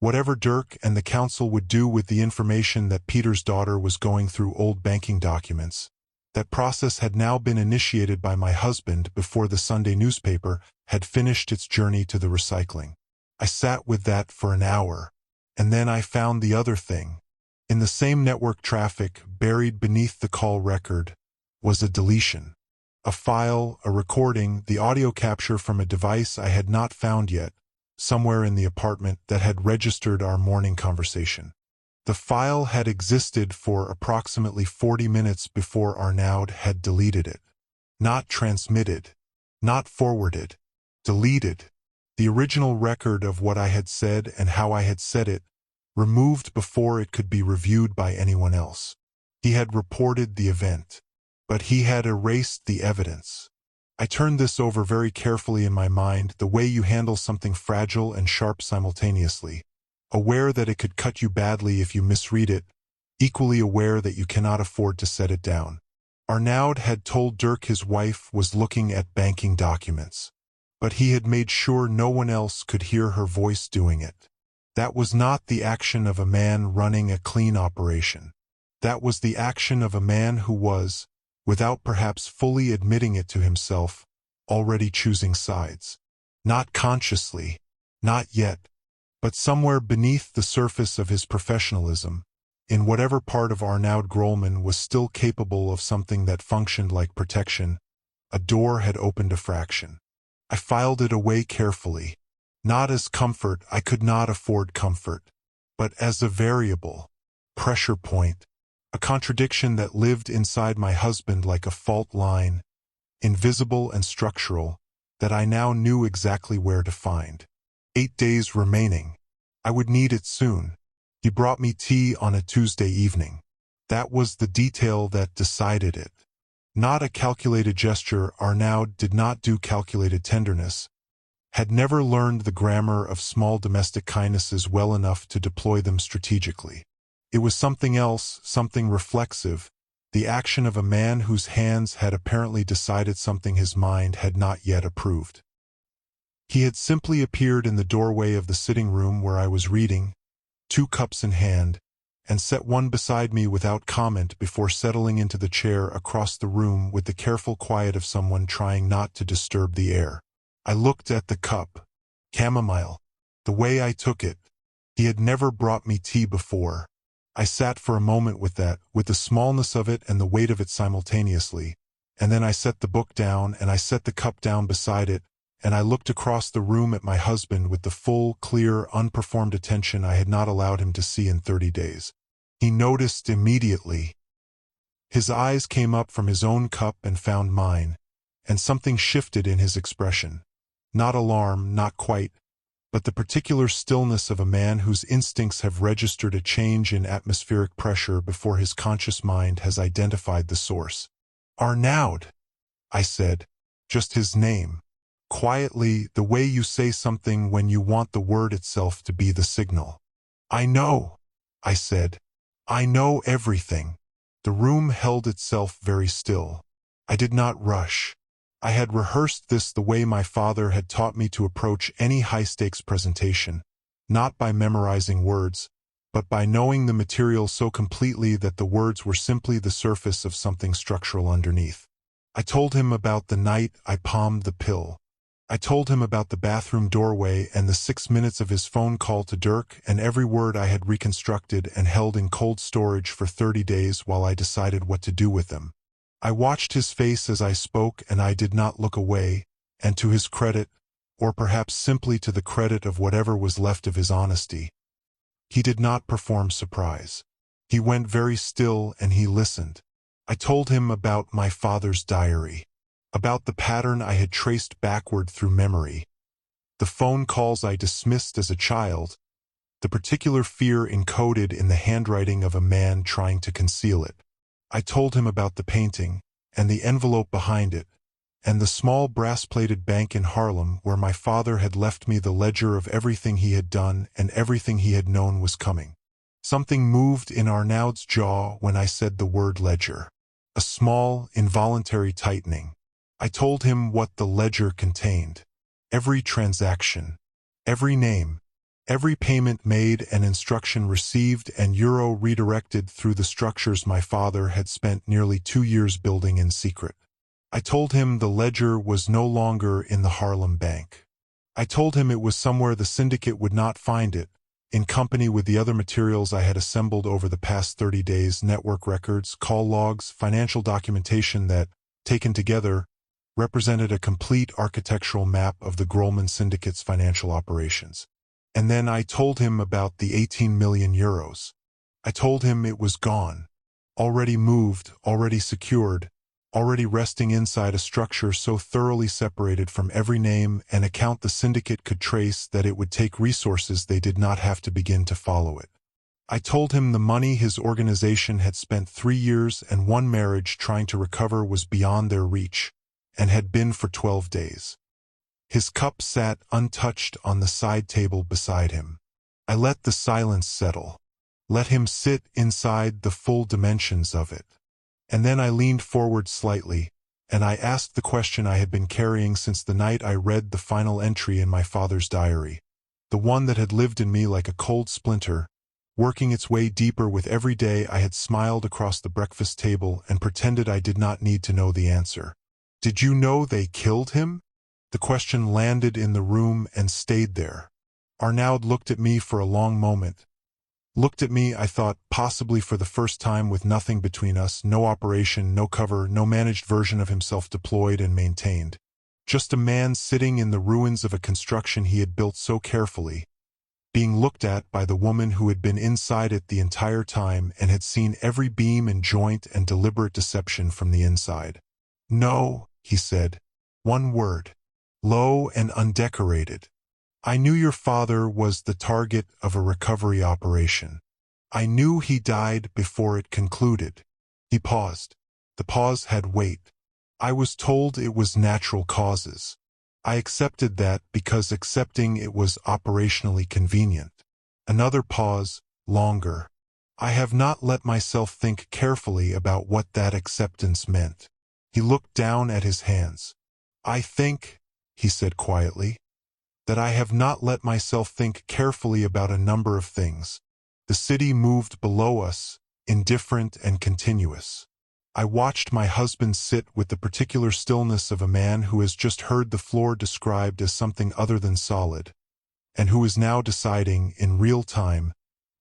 Whatever Dirk and the council would do with the information that Peter's daughter was going through old banking documents, that process had now been initiated by my husband before the Sunday newspaper had finished its journey to the recycling. I sat with that for an hour, and then I found the other thing, In the same network traffic, buried beneath the call record, was a deletion. A file, a recording, the audio capture from a device I had not found yet, somewhere in the apartment that had registered our morning conversation. The file had existed for approximately 40 minutes before Arnaud had deleted it. Not transmitted, not forwarded, deleted. The original record of what I had said and how I had said it, removed before it could be reviewed by anyone else. He had reported the event, but he had erased the evidence. I turned this over very carefully in my mind, the way you handle something fragile and sharp simultaneously, aware that it could cut you badly if you misread it, equally aware that you cannot afford to set it down. Arnaud had told Dirk his wife was looking at banking documents, but he had made sure no one else could hear her voice doing it. That was not the action of a man running a clean operation. That was the action of a man who was, without perhaps fully admitting it to himself, already choosing sides. Not consciously, not yet, but somewhere beneath the surface of his professionalism, in whatever part of Arnaud Grollman was still capable of something that functioned like protection, a door had opened a fraction. I filed it away carefully. Not as comfort, I could not afford comfort, but as a variable, pressure point, a contradiction that lived inside my husband like a fault line, invisible and structural, that I now knew exactly where to find. 8 days remaining. I would need it soon. He brought me tea on a Tuesday evening. That was the detail that decided it. Not a calculated gesture. Arnaud did not do calculated tenderness, had never learned the grammar of small domestic kindnesses well enough to deploy them strategically. It was something else, something reflexive, the action of a man whose hands had apparently decided something his mind had not yet approved. He had simply appeared in the doorway of the sitting room where I was reading, 2 cups in hand, and set one beside me without comment before settling into the chair across the room with the careful quiet of someone trying not to disturb the air. I looked at the cup. Chamomile. The way I took it. He had never brought me tea before. I sat for a moment with that, with the smallness of it and the weight of it simultaneously, and then I set the book down and I set the cup down beside it, and I looked across the room at my husband with the full, clear, unperformed attention I had not allowed him to see in 30 days. He noticed immediately. His eyes came up from his own cup and found mine, and something shifted in his expression. Not alarm, not quite, but the particular stillness of a man whose instincts have registered a change in atmospheric pressure before his conscious mind has identified the source. Arnaud, I said, just his name. Quietly, the way you say something when you want the word itself to be the signal. I know, I said. I know everything. The room held itself very still. I did not rush. I had rehearsed this the way my father had taught me to approach any high-stakes presentation, not by memorizing words, but by knowing the material so completely that the words were simply the surface of something structural underneath. I told him about the night I palmed the pill. I told him about the bathroom doorway and the 6 minutes of his phone call to Dirk and every word I had reconstructed and held in cold storage for 30 days while I decided what to do with them. I watched his face as I spoke and I did not look away, and to his credit, or perhaps simply to the credit of whatever was left of his honesty, he did not perform surprise. He went very still and he listened. I told him about my father's diary, about the pattern I had traced backward through memory, the phone calls I dismissed as a child, the particular fear encoded in the handwriting of a man trying to conceal it. I told him about the painting, and the envelope behind it, and the small brass-plated bank in Harlem where my father had left me the ledger of everything he had done and everything he had known was coming. Something moved in Arnaud's jaw when I said the word ledger. A small, involuntary tightening. I told him what the ledger contained. Every transaction, every name, every payment made and instruction received and euro redirected through the structures my father had spent nearly 2 years building in secret. I told him the ledger was no longer in the Harlem Bank. I told him it was somewhere the syndicate would not find it, in company with the other materials I had assembled over the past 30 days, network records, call logs, financial documentation that, taken together, represented a complete architectural map of the Grolman Syndicate's financial operations. And then I told him about the 18 million euros. I told him it was gone, already moved, already secured, already resting inside a structure so thoroughly separated from every name and account the syndicate could trace that it would take resources they did not have to begin to follow it. I told him the money his organization had spent 3 years and 1 marriage trying to recover was beyond their reach, and had been for 12 days. His cup sat untouched on the side table beside him. I let the silence settle, let him sit inside the full dimensions of it. And then I leaned forward slightly, and I asked the question I had been carrying since the night I read the final entry in my father's diary, the one that had lived in me like a cold splinter, working its way deeper with every day I had smiled across the breakfast table and pretended I did not need to know the answer. Did you know they killed him? The question landed in the room and stayed there. Arnaud looked at me for a long moment. Looked at me, I thought, possibly for the first time with nothing between us, no operation, no cover, no managed version of himself deployed and maintained. Just a man sitting in the ruins of a construction he had built so carefully, being looked at by the woman who had been inside it the entire time and had seen every beam and joint and deliberate deception from the inside. No, he said. One word. Low and undecorated. I knew your father was the target of a recovery operation. I knew he died before it concluded. He paused. The pause had weight. I was told it was natural causes. I accepted that because accepting it was operationally convenient. Another pause, longer. I have not let myself think carefully about what that acceptance meant. He looked down at his hands. I think, he said quietly, that I have not let myself think carefully about a number of things. The city moved below us, indifferent and continuous. I watched my husband sit with the particular stillness of a man who has just heard the floor described as something other than solid, and who is now deciding, in real time,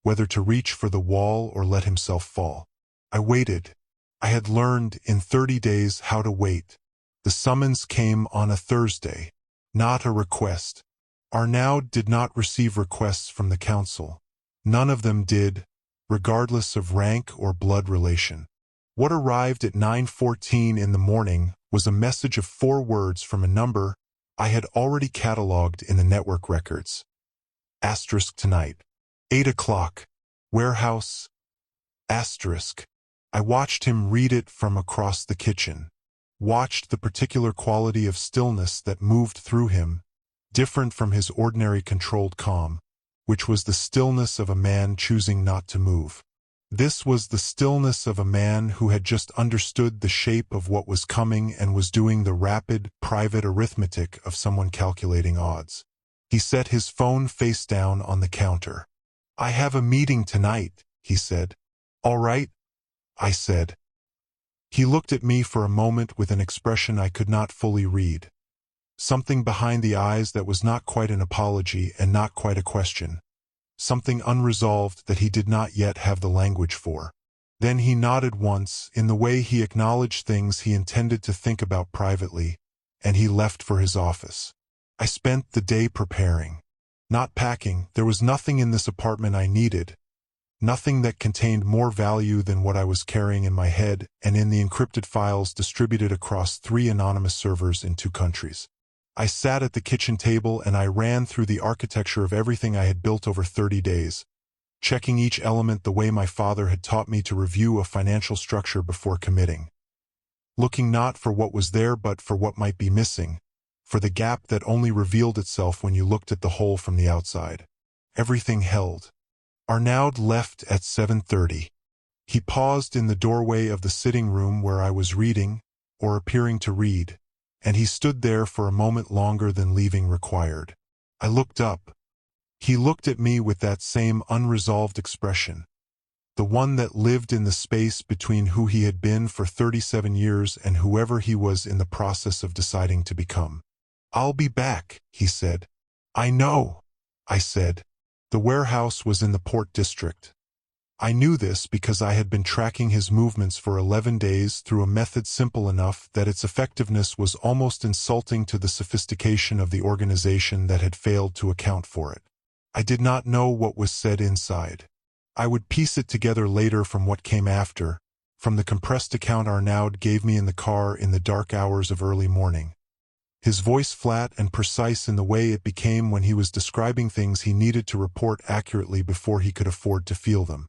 whether to reach for the wall or let himself fall. I waited. I had learned in 30 days how to wait. The summons came on a Thursday, not a request. Arnaud did not receive requests from the council. None of them did, regardless of rank or blood relation. What arrived at 9:14 in the morning was a message of 4 words from a number I had already catalogued in the network records. Asterisk tonight. 8 o'clock. Warehouse. Asterisk. I watched him read it from across the kitchen. Watched the particular quality of stillness that moved through him, different from his ordinary controlled calm, which was the stillness of a man choosing not to move. This was the stillness of a man who had just understood the shape of what was coming and was doing the rapid, private arithmetic of someone calculating odds. He set his phone face down on the counter. I have a meeting tonight, he said. All right, I said. He looked at me for a moment with an expression I could not fully read. Something behind the eyes that was not quite an apology and not quite a question. Something unresolved that he did not yet have the language for. Then he nodded once, in the way he acknowledged things he intended to think about privately, and he left for his office. I spent the day preparing. Not packing. There was nothing in this apartment I needed. Nothing that contained more value than what I was carrying in my head and in the encrypted files distributed across 3 anonymous servers in 2 countries. I sat at the kitchen table and I ran through the architecture of everything I had built over 30 days, checking each element the way my father had taught me to review a financial structure before committing. Looking not for what was there but for what might be missing, for the gap that only revealed itself when you looked at the whole from the outside. Everything held. Arnaud left at 7:30. He paused in the doorway of the sitting room where I was reading, or appearing to read, and he stood there for a moment longer than leaving required. I looked up. He looked at me with that same unresolved expression, the one that lived in the space between who he had been for 37 years and whoever he was in the process of deciding to become. I'll be back, he said. I know, I said. The warehouse was in the Port District. I knew this because I had been tracking his movements for 11 days through a method simple enough that its effectiveness was almost insulting to the sophistication of the organization that had failed to account for it. I did not know what was said inside. I would piece it together later from what came after, from the compressed account Arnaud gave me in the car in the dark hours of early morning. His voice flat and precise in the way it became when he was describing things he needed to report accurately before he could afford to feel them.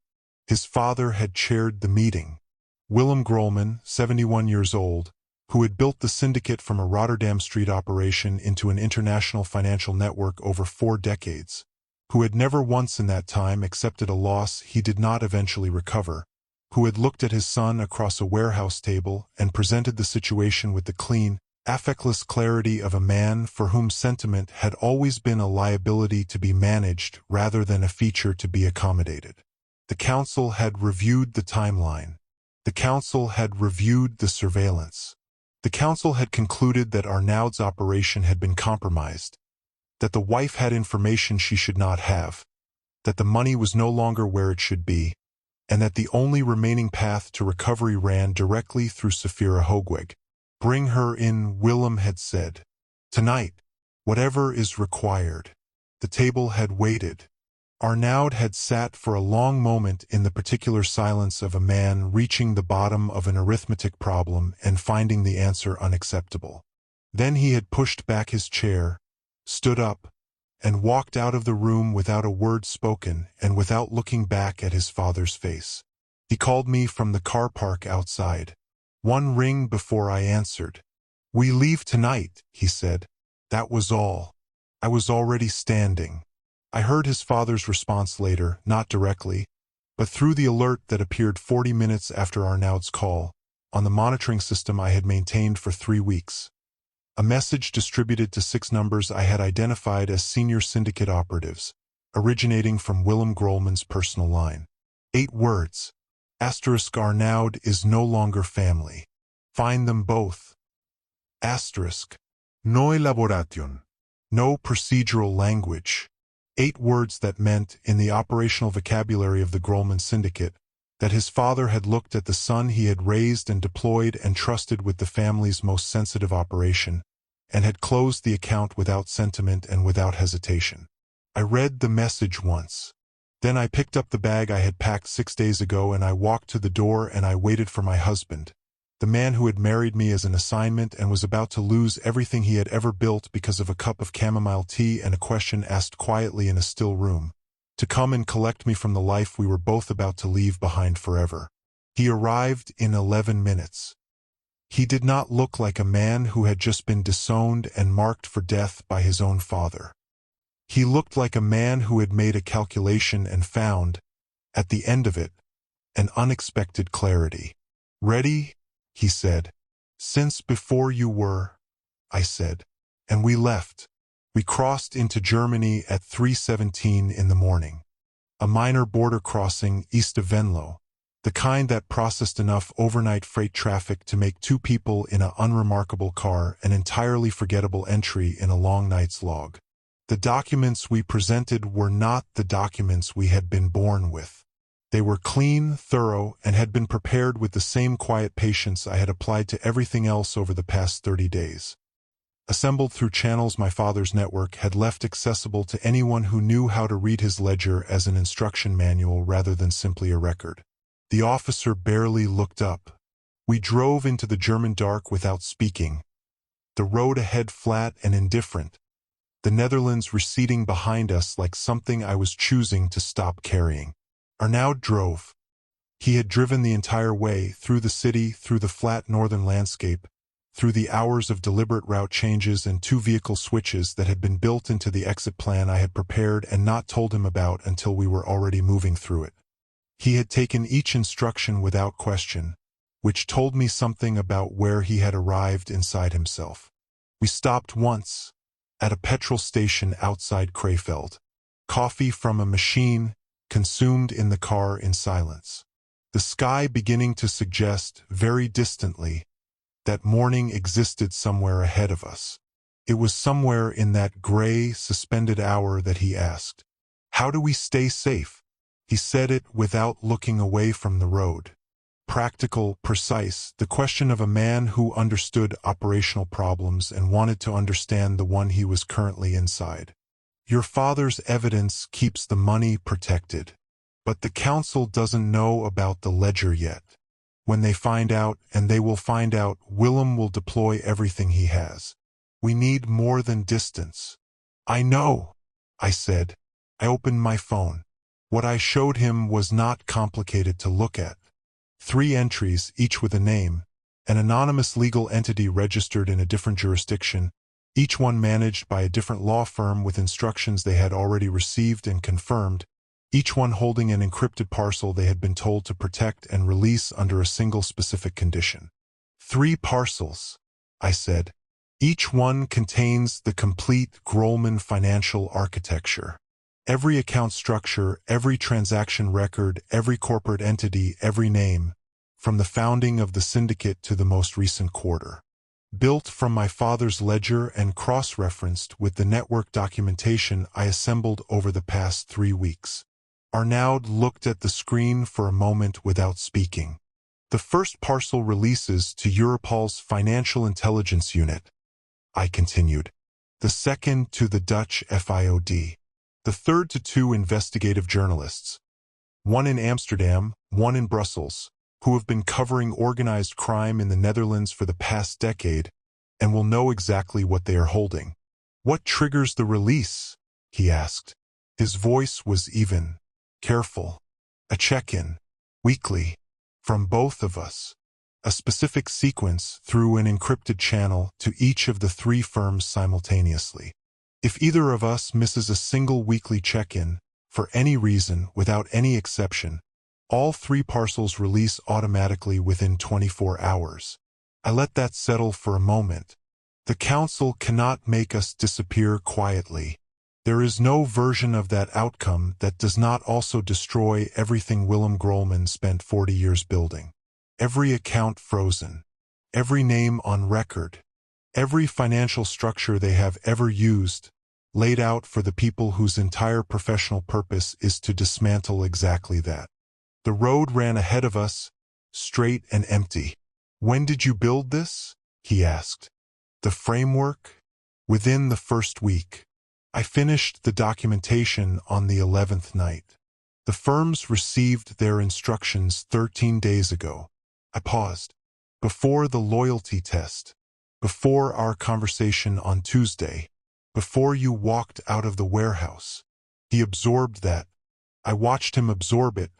His father had chaired the meeting. Willem Grolman, 71 years old, who had built the syndicate from a Rotterdam Street operation into an international financial network over 4 decades, who had never once in that time accepted a loss he did not eventually recover, who had looked at his son across a warehouse table and presented the situation with the clean, affectless clarity of a man for whom sentiment had always been a liability to be managed rather than a feature to be accommodated. The council had reviewed the timeline. The council had reviewed the surveillance. The council had concluded that Arnaud's operation had been compromised, that the wife had information she should not have, that the money was no longer where it should be, and that the only remaining path to recovery ran directly through Safira Hogweg. Bring her in, Willem had said. Tonight, whatever is required. The table had waited. Arnaud had sat for a long moment in the particular silence of a man reaching the bottom of an arithmetic problem and finding the answer unacceptable. Then he had pushed back his chair, stood up, and walked out of the room without a word spoken and without looking back at his father's face. He called me from the car park outside. One ring before I answered. We leave tonight, he said. That was all. I was already standing. I heard his father's response later, not directly, but through the alert that appeared 40 minutes after Arnaud's call, on the monitoring system I had maintained for 3 weeks. A message distributed to 6 numbers I had identified as senior syndicate operatives, originating from Willem Grolman's personal line. 8 words. Asterisk Arnaud is no longer family. Find them both. Asterisk. No elaboration. No procedural language. 8 words that meant, in the operational vocabulary of the Grolman syndicate, that his father had looked at the son he had raised and deployed and trusted with the family's most sensitive operation, and had closed the account without sentiment and without hesitation. I read the message once. Then I picked up the bag I had packed 6 days ago and I walked to the door and I waited for my husband, the man who had married me as an assignment and was about to lose everything he had ever built because of a cup of chamomile tea and a question asked quietly in a still room, to come and collect me from the life we were both about to leave behind forever. He arrived in 11 minutes. He did not look like a man who had just been disowned and marked for death by his own father. He looked like a man who had made a calculation and found, at the end of it, an unexpected clarity. Ready? He said. Since before you were, I said. And we left. We crossed into Germany at 3:17 in the morning. A minor border crossing east of Venlo, the kind that processed enough overnight freight traffic to make 2 people in an unremarkable car an entirely forgettable entry in a long night's log. The documents we presented were not the documents we had been born with. They were clean, thorough, and had been prepared with the same quiet patience I had applied to everything else over the past 30 days. Assembled through channels my father's network had left accessible to anyone who knew how to read his ledger as an instruction manual rather than simply a record. The officer barely looked up. We drove into the German dark without speaking. The road ahead flat and indifferent. The Netherlands receding behind us like something I was choosing to stop carrying. Arnaud drove. He had driven the entire way, through the city, through the flat northern landscape, through the hours of deliberate route changes and 2 vehicle switches that had been built into the exit plan I had prepared and not told him about until we were already moving through it. He had taken each instruction without question, which told me something about where he had arrived inside himself. We stopped once, at a petrol station outside Krefeld. Coffee from a machine, consumed in the car in silence. The sky beginning to suggest, very distantly, that morning existed somewhere ahead of us. It was somewhere in that gray, suspended hour that he asked, How do we stay safe? He said it without looking away from the road. Practical, precise, the question of a man who understood operational problems and wanted to understand the one he was currently inside. Your father's evidence keeps the money protected, but the council doesn't know about the ledger yet. When they find out, and they will find out, Willem will deploy everything he has. We need more than distance. I know, I said. I opened my phone. What I showed him was not complicated to look at. 3 entries, each with a name, an anonymous legal entity registered in a different jurisdiction, each one managed by a different law firm with instructions they had already received and confirmed, each one holding an encrypted parcel they had been told to protect and release under a single specific condition. 3 parcels, I said. Each one contains the complete Grolman financial architecture. Every account structure, every transaction record, every corporate entity, every name, from the founding of the syndicate to the most recent quarter. Built from my father's ledger and cross-referenced with the network documentation I assembled over the past 3 weeks. Arnaud looked at the screen for a moment without speaking. The first parcel releases to Europol's Financial Intelligence Unit, I continued. The second to the Dutch FIOD. The third to 2 investigative journalists, one in Amsterdam, one in Brussels, who have been covering organized crime in the Netherlands for the past decade and will know exactly what they are holding. What triggers the release? He asked. His voice was even, careful. A check-in, weekly, from both of us. A specific sequence through an encrypted channel to each of the 3 firms simultaneously. If either of us misses a single weekly check-in, for any reason, without any exception, all 3 parcels release automatically within 24 hours. I let that settle for a moment. The council cannot make us disappear quietly. There is no version of that outcome that does not also destroy everything Willem Grolman spent 40 years building. Every account frozen. Every name on record. Every financial structure they have ever used, laid out for the people whose entire professional purpose is to dismantle exactly that. The road ran ahead of us, straight and empty. When did you build this? He asked. The framework? Within the first week. I finished the documentation on the 11th night. The firms received their instructions 13 days ago. I paused. Before the loyalty test. Before our conversation on Tuesday. Before you walked out of the warehouse. He absorbed that. I watched him absorb it,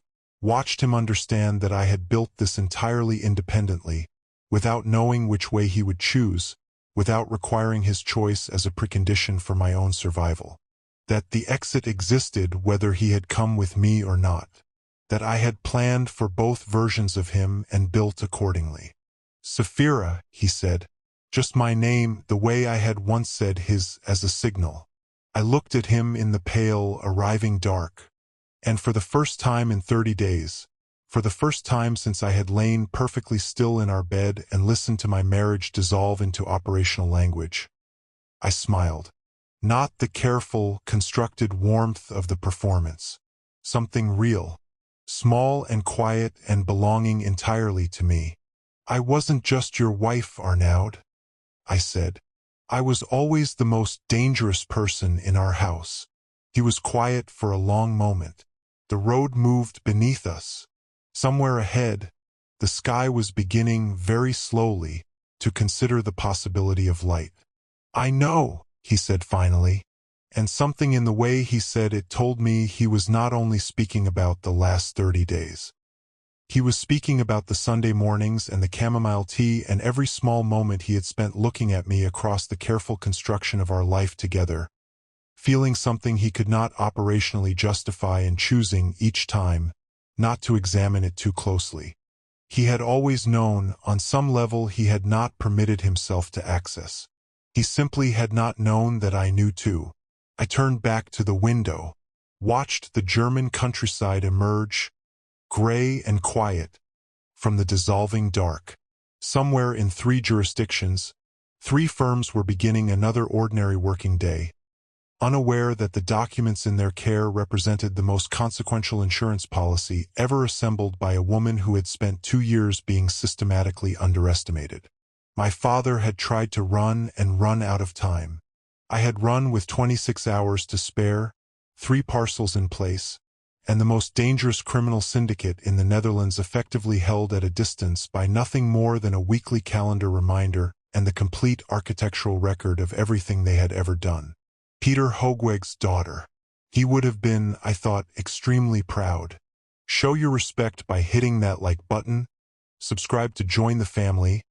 watched him understand that I had built this entirely independently, without knowing which way he would choose, without requiring his choice as a precondition for my own survival. That the exit existed whether he had come with me or not. That I had planned for both versions of him and built accordingly. Safira, he said. Just my name, the way I had once said his as a signal. I looked at him in the pale, arriving dark. And for the first time in 30 days, for the first time since I had lain perfectly still in our bed and listened to my marriage dissolve into operational language, I smiled. Not the careful, constructed warmth of the performance. Something real, small and quiet and belonging entirely to me. I wasn't just your wife, Arnaud, I said. I was always the most dangerous person in our house. He was quiet for a long moment. The road moved beneath us. Somewhere ahead, the sky was beginning very slowly to consider the possibility of light. I know, he said finally, and something in the way he said it told me he was not only speaking about the last 30 days. He was speaking about the Sunday mornings and the chamomile tea and every small moment he had spent looking at me across the careful construction of our life together, feeling something he could not operationally justify and choosing each time not to examine it too closely. He had always known, on some level he had not permitted himself to access. He simply had not known that I knew too. I turned back to the window, watched the German countryside emerge, gray and quiet, from the dissolving dark. Somewhere in 3 jurisdictions, 3 firms were beginning another ordinary working day. unaware that the documents in their care represented the most consequential insurance policy ever assembled by a woman who had spent 2 years being systematically underestimated. My father had tried to run and run out of time. I had run with 26 hours to spare, 3 parcels in place, and the most dangerous criminal syndicate in the Netherlands effectively held at a distance by nothing more than a weekly calendar reminder and the complete architectural record of everything they had ever done. Peter Hoogweg's daughter. He would have been, I thought, extremely proud. Show your respect by hitting that like button, subscribe to join the family,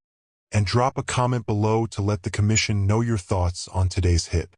and drop a comment below to let the commission know your thoughts on today's hit.